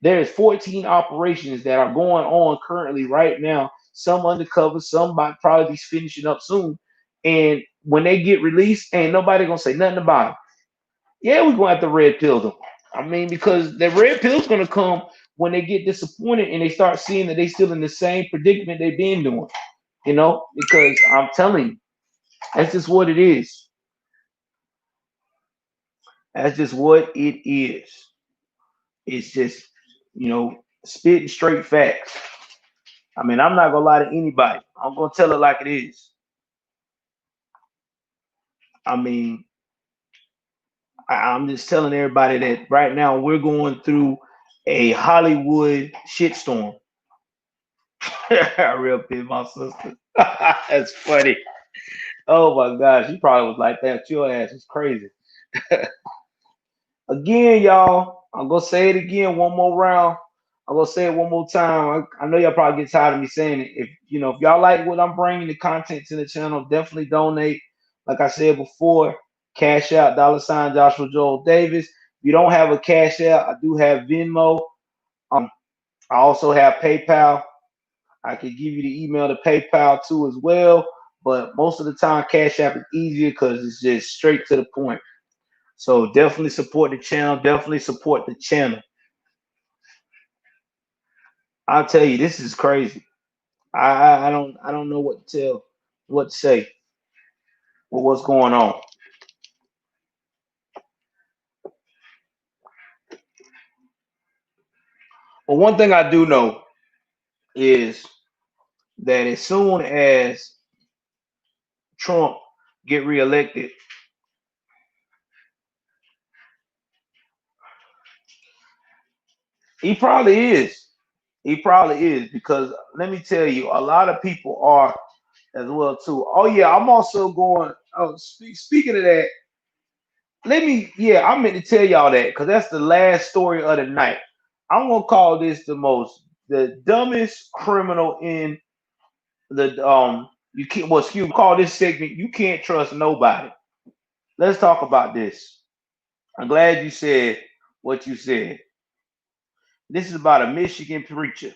Speaker 1: There's 14 operations that are going on currently right now. Some undercover, some might probably be finishing up soon. And when they get released, ain't nobody gonna say nothing about it. Yeah, we're gonna have to red pill them. I mean, because the red pill's gonna come when they get disappointed and they start seeing that they still in the same predicament they've been doing. Because I'm telling you, that's just what it is. That's just what it is. It's just, spitting straight facts. I mean, I'm not gonna lie to anybody. I'm gonna tell it like it is. I mean, I'm just telling everybody that right now we're going through a Hollywood shitstorm. I real bit my sister. That's funny. Oh my gosh, she probably was like that. Your ass is crazy. Again, y'all, I'm gonna say it again one more round. I'm gonna say it one more time. I know y'all probably get tired of me saying it. If y'all like what I'm bringing, the content to the channel, definitely donate. Like I said before, cash out $ Joshua Joel Davis. If you don't have a cash out, I do have Venmo. I also have PayPal. I can give you the email to PayPal too as well. But most of the time, Cash App is easier because it's just straight to the point. So definitely support the channel. Definitely support the channel. I'll tell you, this is crazy. I don't know what to say, or what's going on. But one thing I do know is that as soon as Trump get reelected, he probably is. He probably is because let me tell you, a lot of people are as well too. Oh yeah, I'm also going. Oh, speaking of that, yeah, I meant to tell y'all that because that's the last story of the night. I'm gonna call this the dumbest criminal in the you can't well excuse me, call this segment you can't trust nobody. Let's talk about this. I'm glad you said what you said. This is about a Michigan preacher.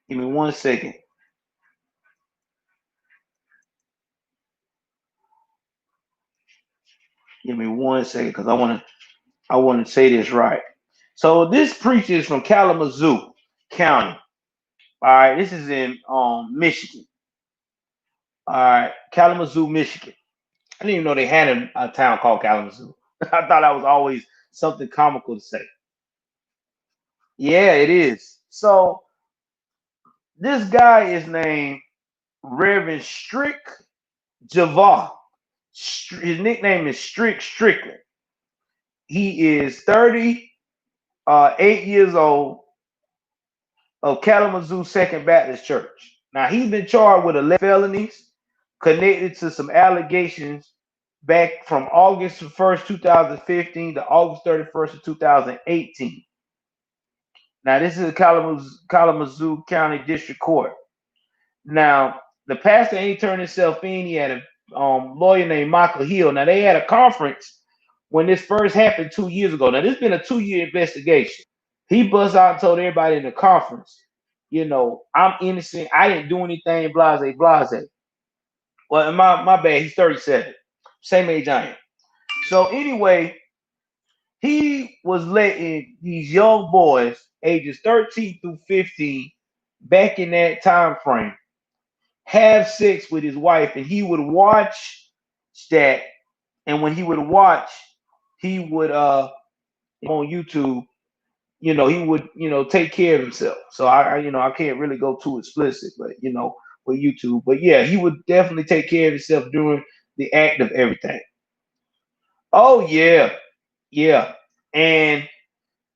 Speaker 1: Give me 1 second. Give me 1 second because I want to say this right. So this preacher is from Kalamazoo County. All right, this is in Michigan. All right, Kalamazoo, Michigan. I didn't even know they had a town called Kalamazoo. I thought that was always something comical to say. Yeah, it is. So this guy is named Reverend Strick Javar. His nickname is Strickland. He is 38 years old of Kalamazoo Second Baptist Church. Now he's been charged with 11 felonies connected to some allegations back from August 1st, 2015 to August 31st of 2018. Now this is Kalamazoo County District Court. Now the pastor ain't turned himself in. He had a lawyer named Michael Hill. Now they had a conference when this first happened 2 years ago. Now this has been a 2-year investigation. He bust out and told everybody in the conference, I'm innocent. I didn't do anything, blase, blase. Well, my bad, he's 37. Same age I am. So anyway, He was letting these young boys, ages 13 through 15, back in that time frame, have sex with his wife, and he would watch that. And when he would watch, he would on YouTube, he would take care of himself. So I can't really go too explicit, but with YouTube. But yeah, he would definitely take care of himself during the act of everything. Oh yeah, yeah. And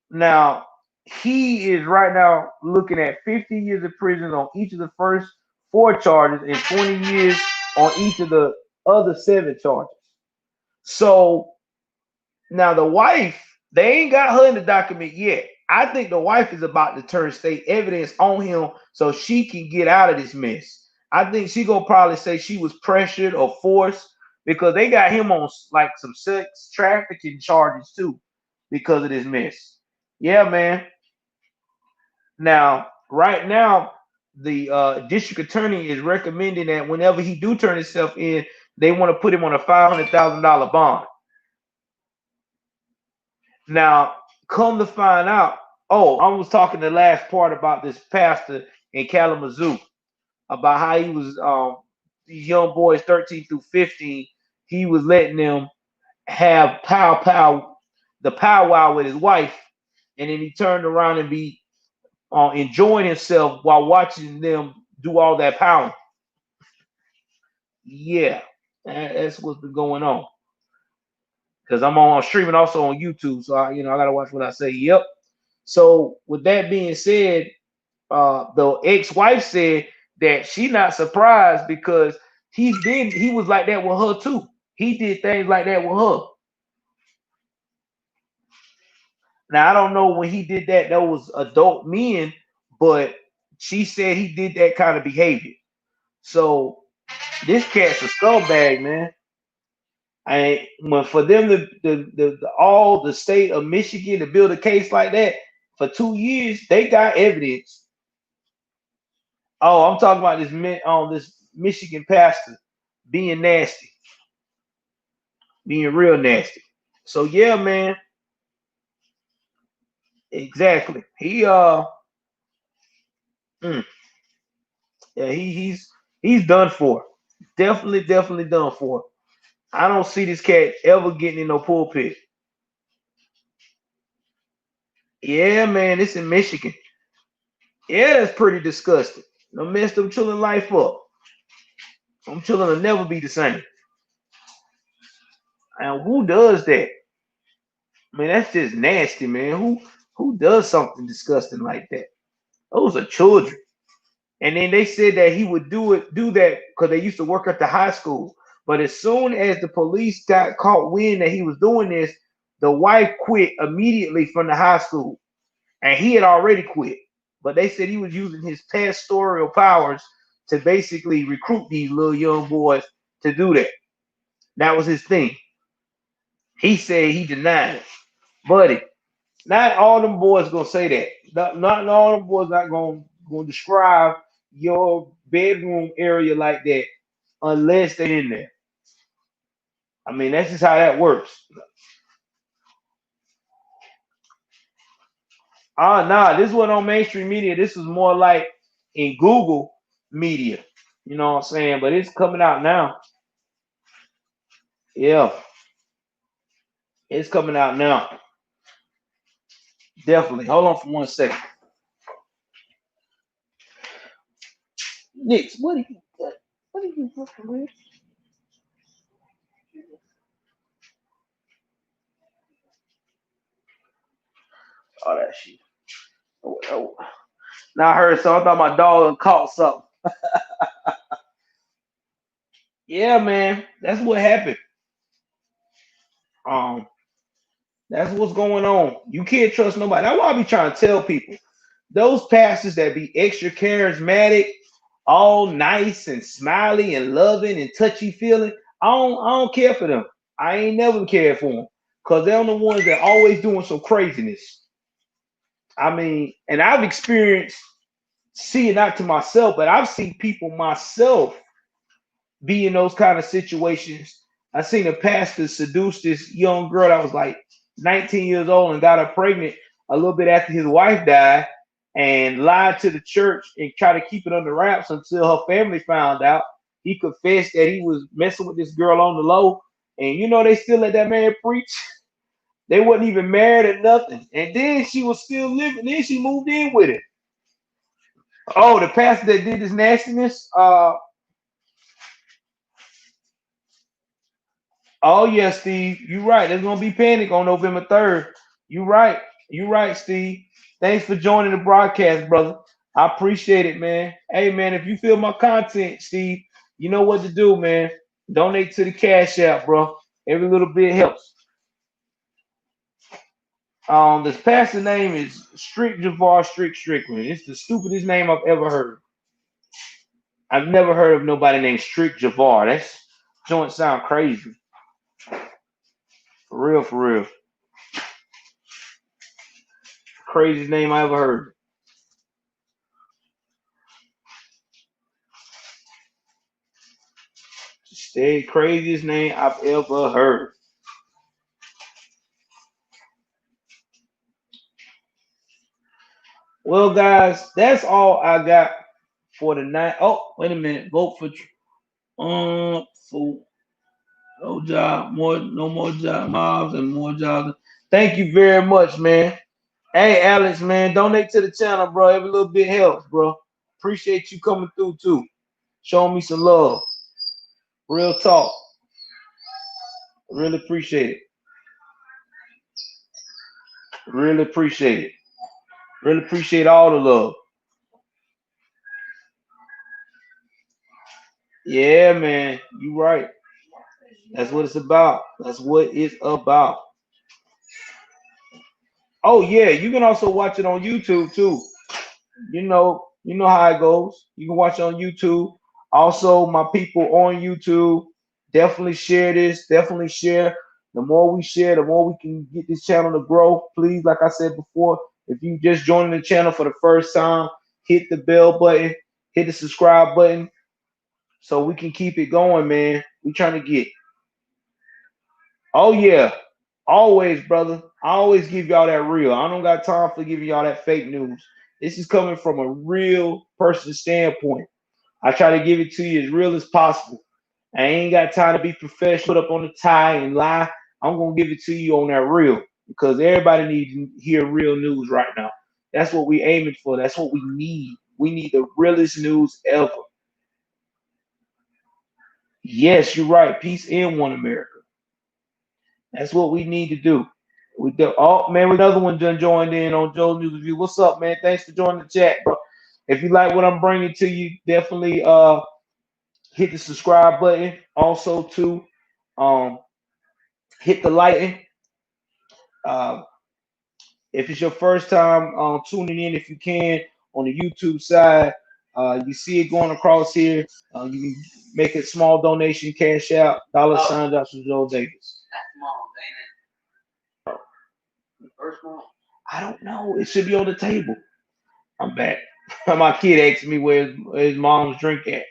Speaker 1: now he is right now looking at 50 years of prison on each of the first four charges and 20 years on each of the other seven charges. So now the wife, they ain't got her in the document yet. I think the wife is about to turn state evidence on him so she can get out of this mess. I think she gonna probably say she was pressured or forced because they got him on like some sex trafficking charges too because of this mess. Yeah, man. Now, right now, the district attorney is recommending that whenever he do turn himself in, they want to put him on a $500,000 bond. Now, come to find out, oh, I was talking the last part about this pastor in Kalamazoo about how he was these young boys 13 through 15, he was letting them have the powwow with his wife, and then he turned around and be enjoying himself while watching them do all that power. Yeah, that's what's been going on. Because I'm streaming also on YouTube, so I gotta watch what I say. Yep. So with that being said, the ex-wife said that she not surprised because he was like that with her too. He did things like that with her. Now I don't know when he did that, that was adult men, but she said he did that kind of behavior. So this cat's a scumbag, man. For them all the state of Michigan to build a case like that for 2 years, they got evidence. Oh, I'm talking about this Michigan pastor being nasty, being real nasty. So yeah, man, exactly. Mm, yeah, he's done for. Definitely done for. I don't see this cat ever getting in no pulpit. Yeah, man, it's in Michigan. Yeah, that's pretty disgusting. I messed them children life up. Them children will never be the same. And who does that? I mean, that's just nasty, man. Who does something disgusting like that? Those are children. And then they said that he would do that because they used to work at the high school. But as soon as the police got caught wind that he was doing this, the wife quit immediately from the high school. And he had already quit. But they said he was using his pastoral powers to basically recruit these little young boys to do that. That was his thing. He said he denied it. Buddy, not all them boys gonna say that. Not all them boys not gonna describe your bedroom area like that unless they're in there. I mean, that's just how that works. Nah, this wasn't on mainstream media. This was more like in Google media. You know what I'm saying? But it's coming out now. Yeah, it's coming out now. Definitely. Hold on for 1 second. Nix, what are you working with? Oh, that shit. Oh. Now I heard something. I thought my dog caught something. Yeah, man. That's what happened. Um, that's what's going on. You can't trust nobody. That's why I be trying to tell people. Those pastors that be extra charismatic, all nice and smiley and loving and touchy feeling, I don't care for them. I ain't never cared for them. Because they're the ones that always doing some craziness. I mean, and I've experienced seeing not to myself, but I've seen people myself be in those kind of situations. I seen a pastor seduce this young girl that was like 19 years old and got her pregnant a little bit after his wife died, and lied to the church and tried to keep it under wraps until her family found out. He confessed that he was messing with this girl on the low, and they still let that man preach. They wasn't even married or nothing, and then she was still living. Then she moved in with him. Oh, the pastor that did this nastiness. Oh yeah, Steve, you right. There's gonna be panic on November 3rd. You right. You right, Steve. Thanks for joining the broadcast, brother. I appreciate it, man. Hey man, if you feel my content, Steve, you know what to do, man. Donate to the Cash App, bro. Every little bit helps. This pastor name is Strickland. It's the stupidest name I've ever heard. I've never heard of nobody named Strick Javar. That's joint sound crazy. For real, for real. Craziest name I ever heard. Stay craziest name I've ever heard. Well, guys, that's all I got for tonight. Oh, wait a minute. Vote for no job, no more job mobs and more jobs. Thank you very much, man. Hey, Alex, man, donate to the channel, bro. Every little bit helps, bro. Appreciate you coming through too. Showing me some love. Real talk. Really appreciate it. Really appreciate it. Really appreciate all the love. Yeah, man. You right. That's what it's about. That's what it's about. Oh yeah, you can also watch it on YouTube too. You know how it goes. You can watch it on YouTube. Also, my people on YouTube, definitely share this. Definitely share. The more we share, the more we can get this channel to grow. Please, like I said before, if you just joining the channel for the first time, hit the bell button, hit the subscribe button, so we can keep it going, man. We trying to get. Oh yeah, always, brother. I always give y'all that real. I don't got time for giving y'all that fake news. This is coming from a real person standpoint. I try to give it to you as real as possible. I ain't got time to be professional, put up on the tie and lie. I'm gonna give it to you on that real because everybody needs to hear real news right now. That's what we aiming for. That's what we need. We need the realest news ever. Yes, you're right. Peace in one America. That's what we need to do. We do. Oh man, we another one done joined in on Joe's News Review. What's up, man? Thanks for joining the chat, bro. If you like what I'm bringing to you, definitely hit the subscribe button. Also, too, um, hit the like. Uh, if it's your first time tuning in, if you can on the YouTube side, you see it going across here. You can make a small donation, cash out, $sign Joshua Joel Davis. That's small, ain't it? First one. I don't know. It should be on the table. I'm back. My kid asked me where his mom's drink at.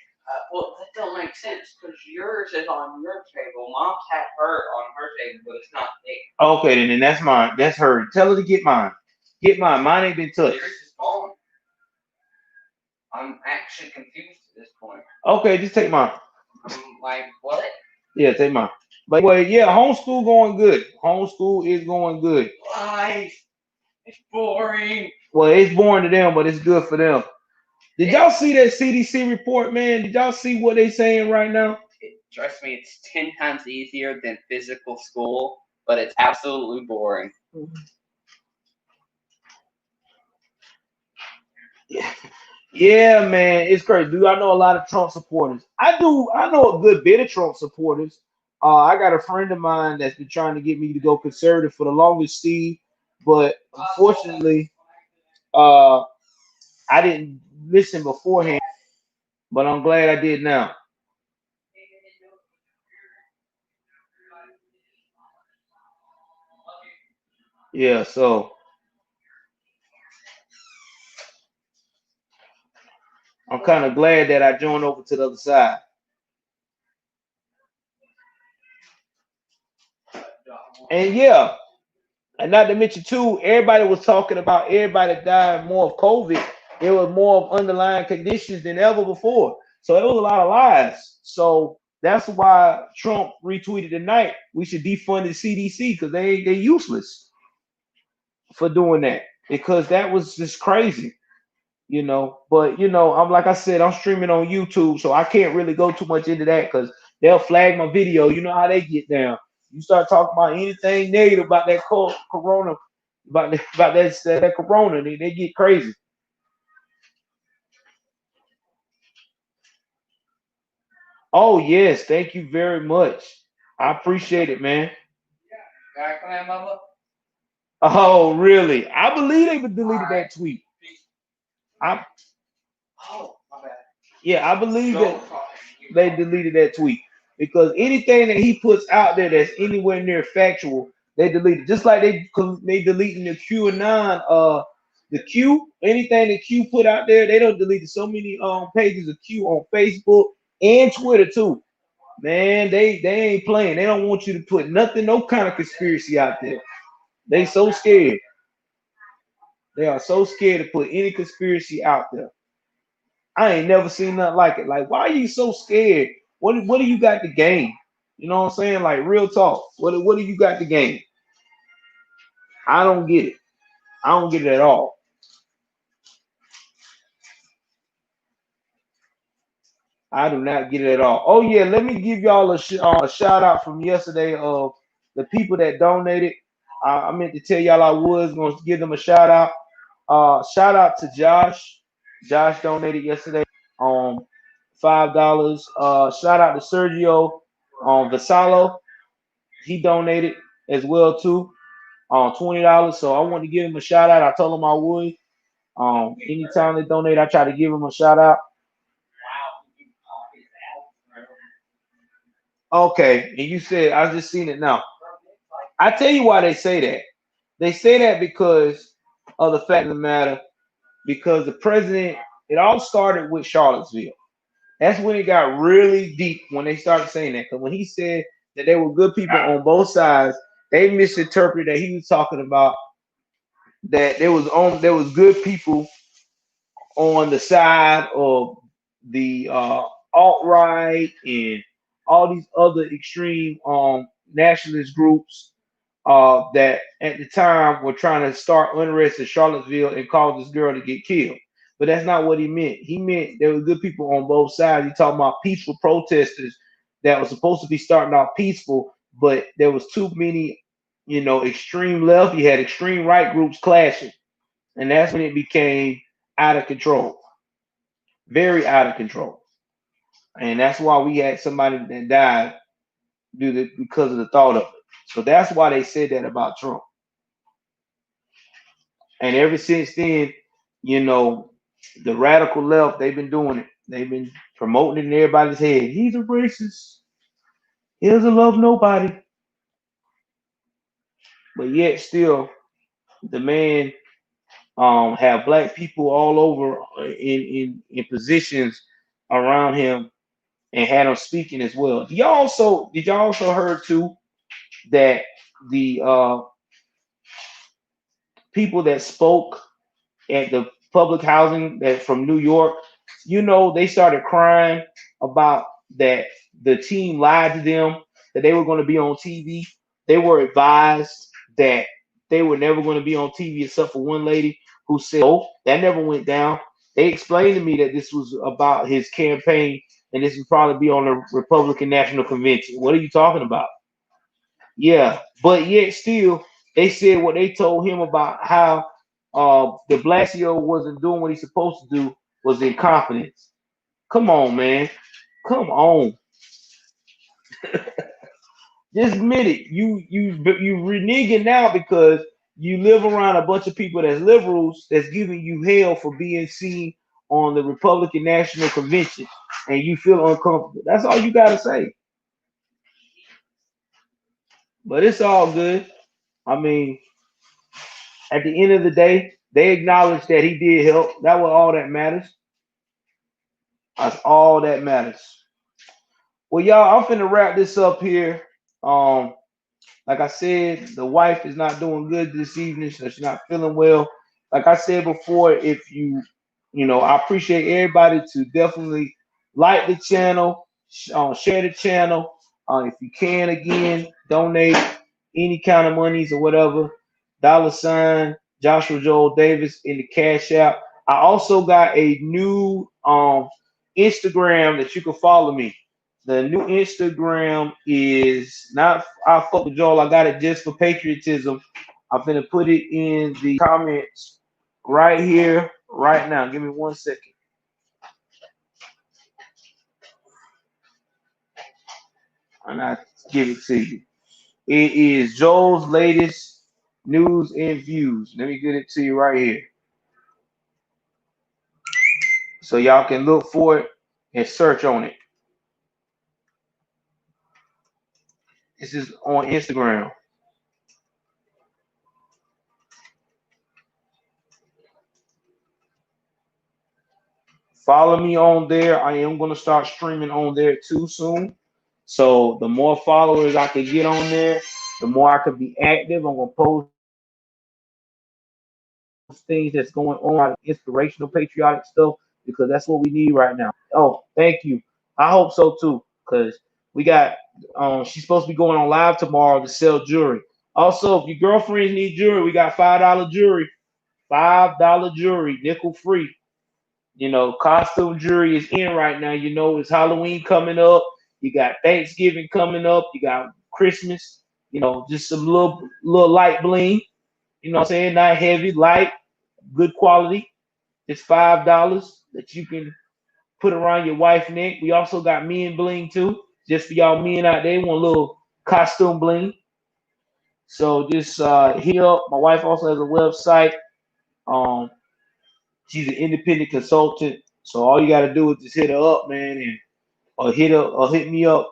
Speaker 1: Well, that don't make sense because yours is on your table. Mom's had her on her table, but it's not there. Okay, then that's mine. That's her. Tell her to get mine. Get mine. Mine ain't been touched. Yours is gone. I'm actually confused at this point. Okay, just take mine. I'm like, what? Yeah, take mine. But anyway, yeah, homeschool going good. Homeschool is going good. Why? It's boring. Well, it's boring to them, but it's good for them. Did y'all see that CDC report, man? Did y'all see what they saying right now? Trust me, it's 10 times easier than physical school, but it's absolutely boring. Yeah, man, it's crazy. Dude, I know a lot of Trump supporters. I do. I know a good bit of Trump supporters. I got a friend of mine that's been trying to get me to go conservative for the longest, Steve. But unfortunately, I didn't listen beforehand. But I'm glad I did now. Yeah, so I'm kind of glad that I joined over to the other side. And yeah, And not to mention too, everybody was talking about everybody dying more of COVID. It was more of underlying conditions than ever before. So it was a lot of lies. So that's why Trump retweeted tonight. We should defund the CDC because they useless for doing that. Because that was just crazy, you know. But you know, I'm like I said, I'm streaming on YouTube, so I can't really go too much into that because they'll flag my video. You know how they get down. You start talking about anything negative about that corona, about that corona, they get crazy. Oh yes, thank you very much. I appreciate it, man. Oh really? I believe they deleted that tweet. I Yeah, I believe that they deleted that tweet because anything that he puts out there that's anywhere near factual, they delete it. Just like they deleting the QAnon, the Q, anything that Q put out there, they don't delete so many pages of Q on Facebook and Twitter too. Man, they ain't playing. They don't want you to put nothing, no kind of conspiracy out there. They so scared. They are so scared to put any conspiracy out there. I ain't never seen nothing like it. Like, why are you so scared? What do you got to gain? You know what I'm saying? Like real talk. What do you got to gain? I don't get it. I don't get it at all. I do not get it at all. Oh yeah, let me give y'all a shout out from yesterday of the people that donated. I meant to tell y'all I was going to give them a shout out. Shout out to Josh. Josh donated yesterday. $5. Shout out to Sergio Vassallo. He donated as well too. $20. So I want to give him a shout out. I told him I would. Anytime they donate, I try to give him a shout out. Okay, and you said I just seen it now. I tell you why they say that. They say that because of the fact of the matter, because the president, it all started with Charlottesville. That's when it got really deep when they started saying that. Because when he said that there were good people on both sides, they misinterpreted that he was talking about that there was good people on the side of the alt right and all these other extreme nationalist groups that at the time were trying to start unrest in Charlottesville and cause this girl to get killed. But that's not what he meant. He meant there were good people on both sides. He talking about peaceful protesters that were supposed to be starting out peaceful, but there was too many, you know, extreme left. You had extreme right groups clashing, and that's when it became out of control, very out of control. And that's why we had somebody that died because of the thought of it. So that's why they said that about Trump. And ever since then, you know, the radical left, they've been doing it. They've been promoting it in everybody's head. He's a racist. He doesn't love nobody. But yet still, the man have black people all over in positions around him and had him speaking as well. Did y'all also heard too that the people that spoke at the public housing that from New York, you know, they started crying about that the team lied to them that they were going to be on TV. They were advised that they were never going to be on TV except for one lady who said, "Oh, that never went down." They explained to me that this was about his campaign and this would probably be on the Republican National Convention. What are you talking about? Yeah, but yet still, they said what they told him about how De Blasio wasn't doing what he's supposed to do was incompetence. Come on, man. Come on. Just admit it. You reneging now because you live around a bunch of people that's liberals that's giving you hell for being seen on the Republican National Convention, and you feel uncomfortable. That's all you gotta say. But it's all good. I mean, at the end of the day, they acknowledge that he did help. That was all that matters. That's all that matters. Well, y'all, I'm finna wrap this up here. Um, Like I said, the wife is not doing good this evening, so she's not feeling well. Like I said before, if I appreciate everybody to definitely like the channel, share the channel. If you can, again, donate any kind of monies or whatever. $ Joshua Joel Davis in the Cash App. I also got a new Instagram that you can follow me. The new Instagram is not I fuck with Joel. I got it just for patriotism. I'm gonna put it in the comments right here, right now. Give me 1 second. And I give it to you. It is Joel's latest news and views. Let me get it to you right here. So y'all can look for it and search on it. This is on Instagram. Follow me on there. I am going to start streaming on there too soon. So the more followers I can get on there, the more I can be active. I'm going to post things that's going on, inspirational, patriotic stuff, because that's what we need right now. Oh, thank you. I hope so too, because we got she's supposed to be going on live tomorrow to sell jewelry. Also, if your girlfriends need jewelry, we got $5 jewelry, $5 jewelry, nickel free. Costume jewelry is in right now. It's Halloween coming up. You got Thanksgiving coming up. You got Christmas. Just some little light bling. You know what I'm saying? Not heavy, light, good quality. It's $5 that you can put around your wife's neck. We also got men bling too. Just for y'all men out there want a little costume bling. So just hit up. My wife also has a website. Um, she's an independent consultant. So all you gotta do is just hit her up, man, and or hit me up,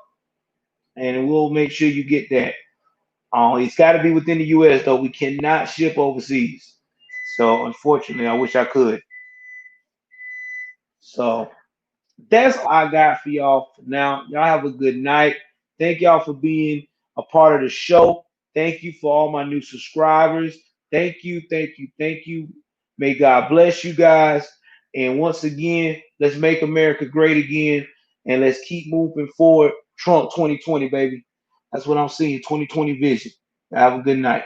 Speaker 1: and we'll make sure you get that. It's got to be within the U.S. though. We cannot ship overseas. So unfortunately, I wish I could. So that's all I got for y'all for now. Y'all have a good night. Thank y'all for being a part of the show. Thank you for all my new subscribers. Thank you, thank you, thank you. May God bless you guys. And once again, let's make America great again. And let's keep moving forward. Trump 2020, baby. That's what I'm seeing. 2020 vision. Have a good night.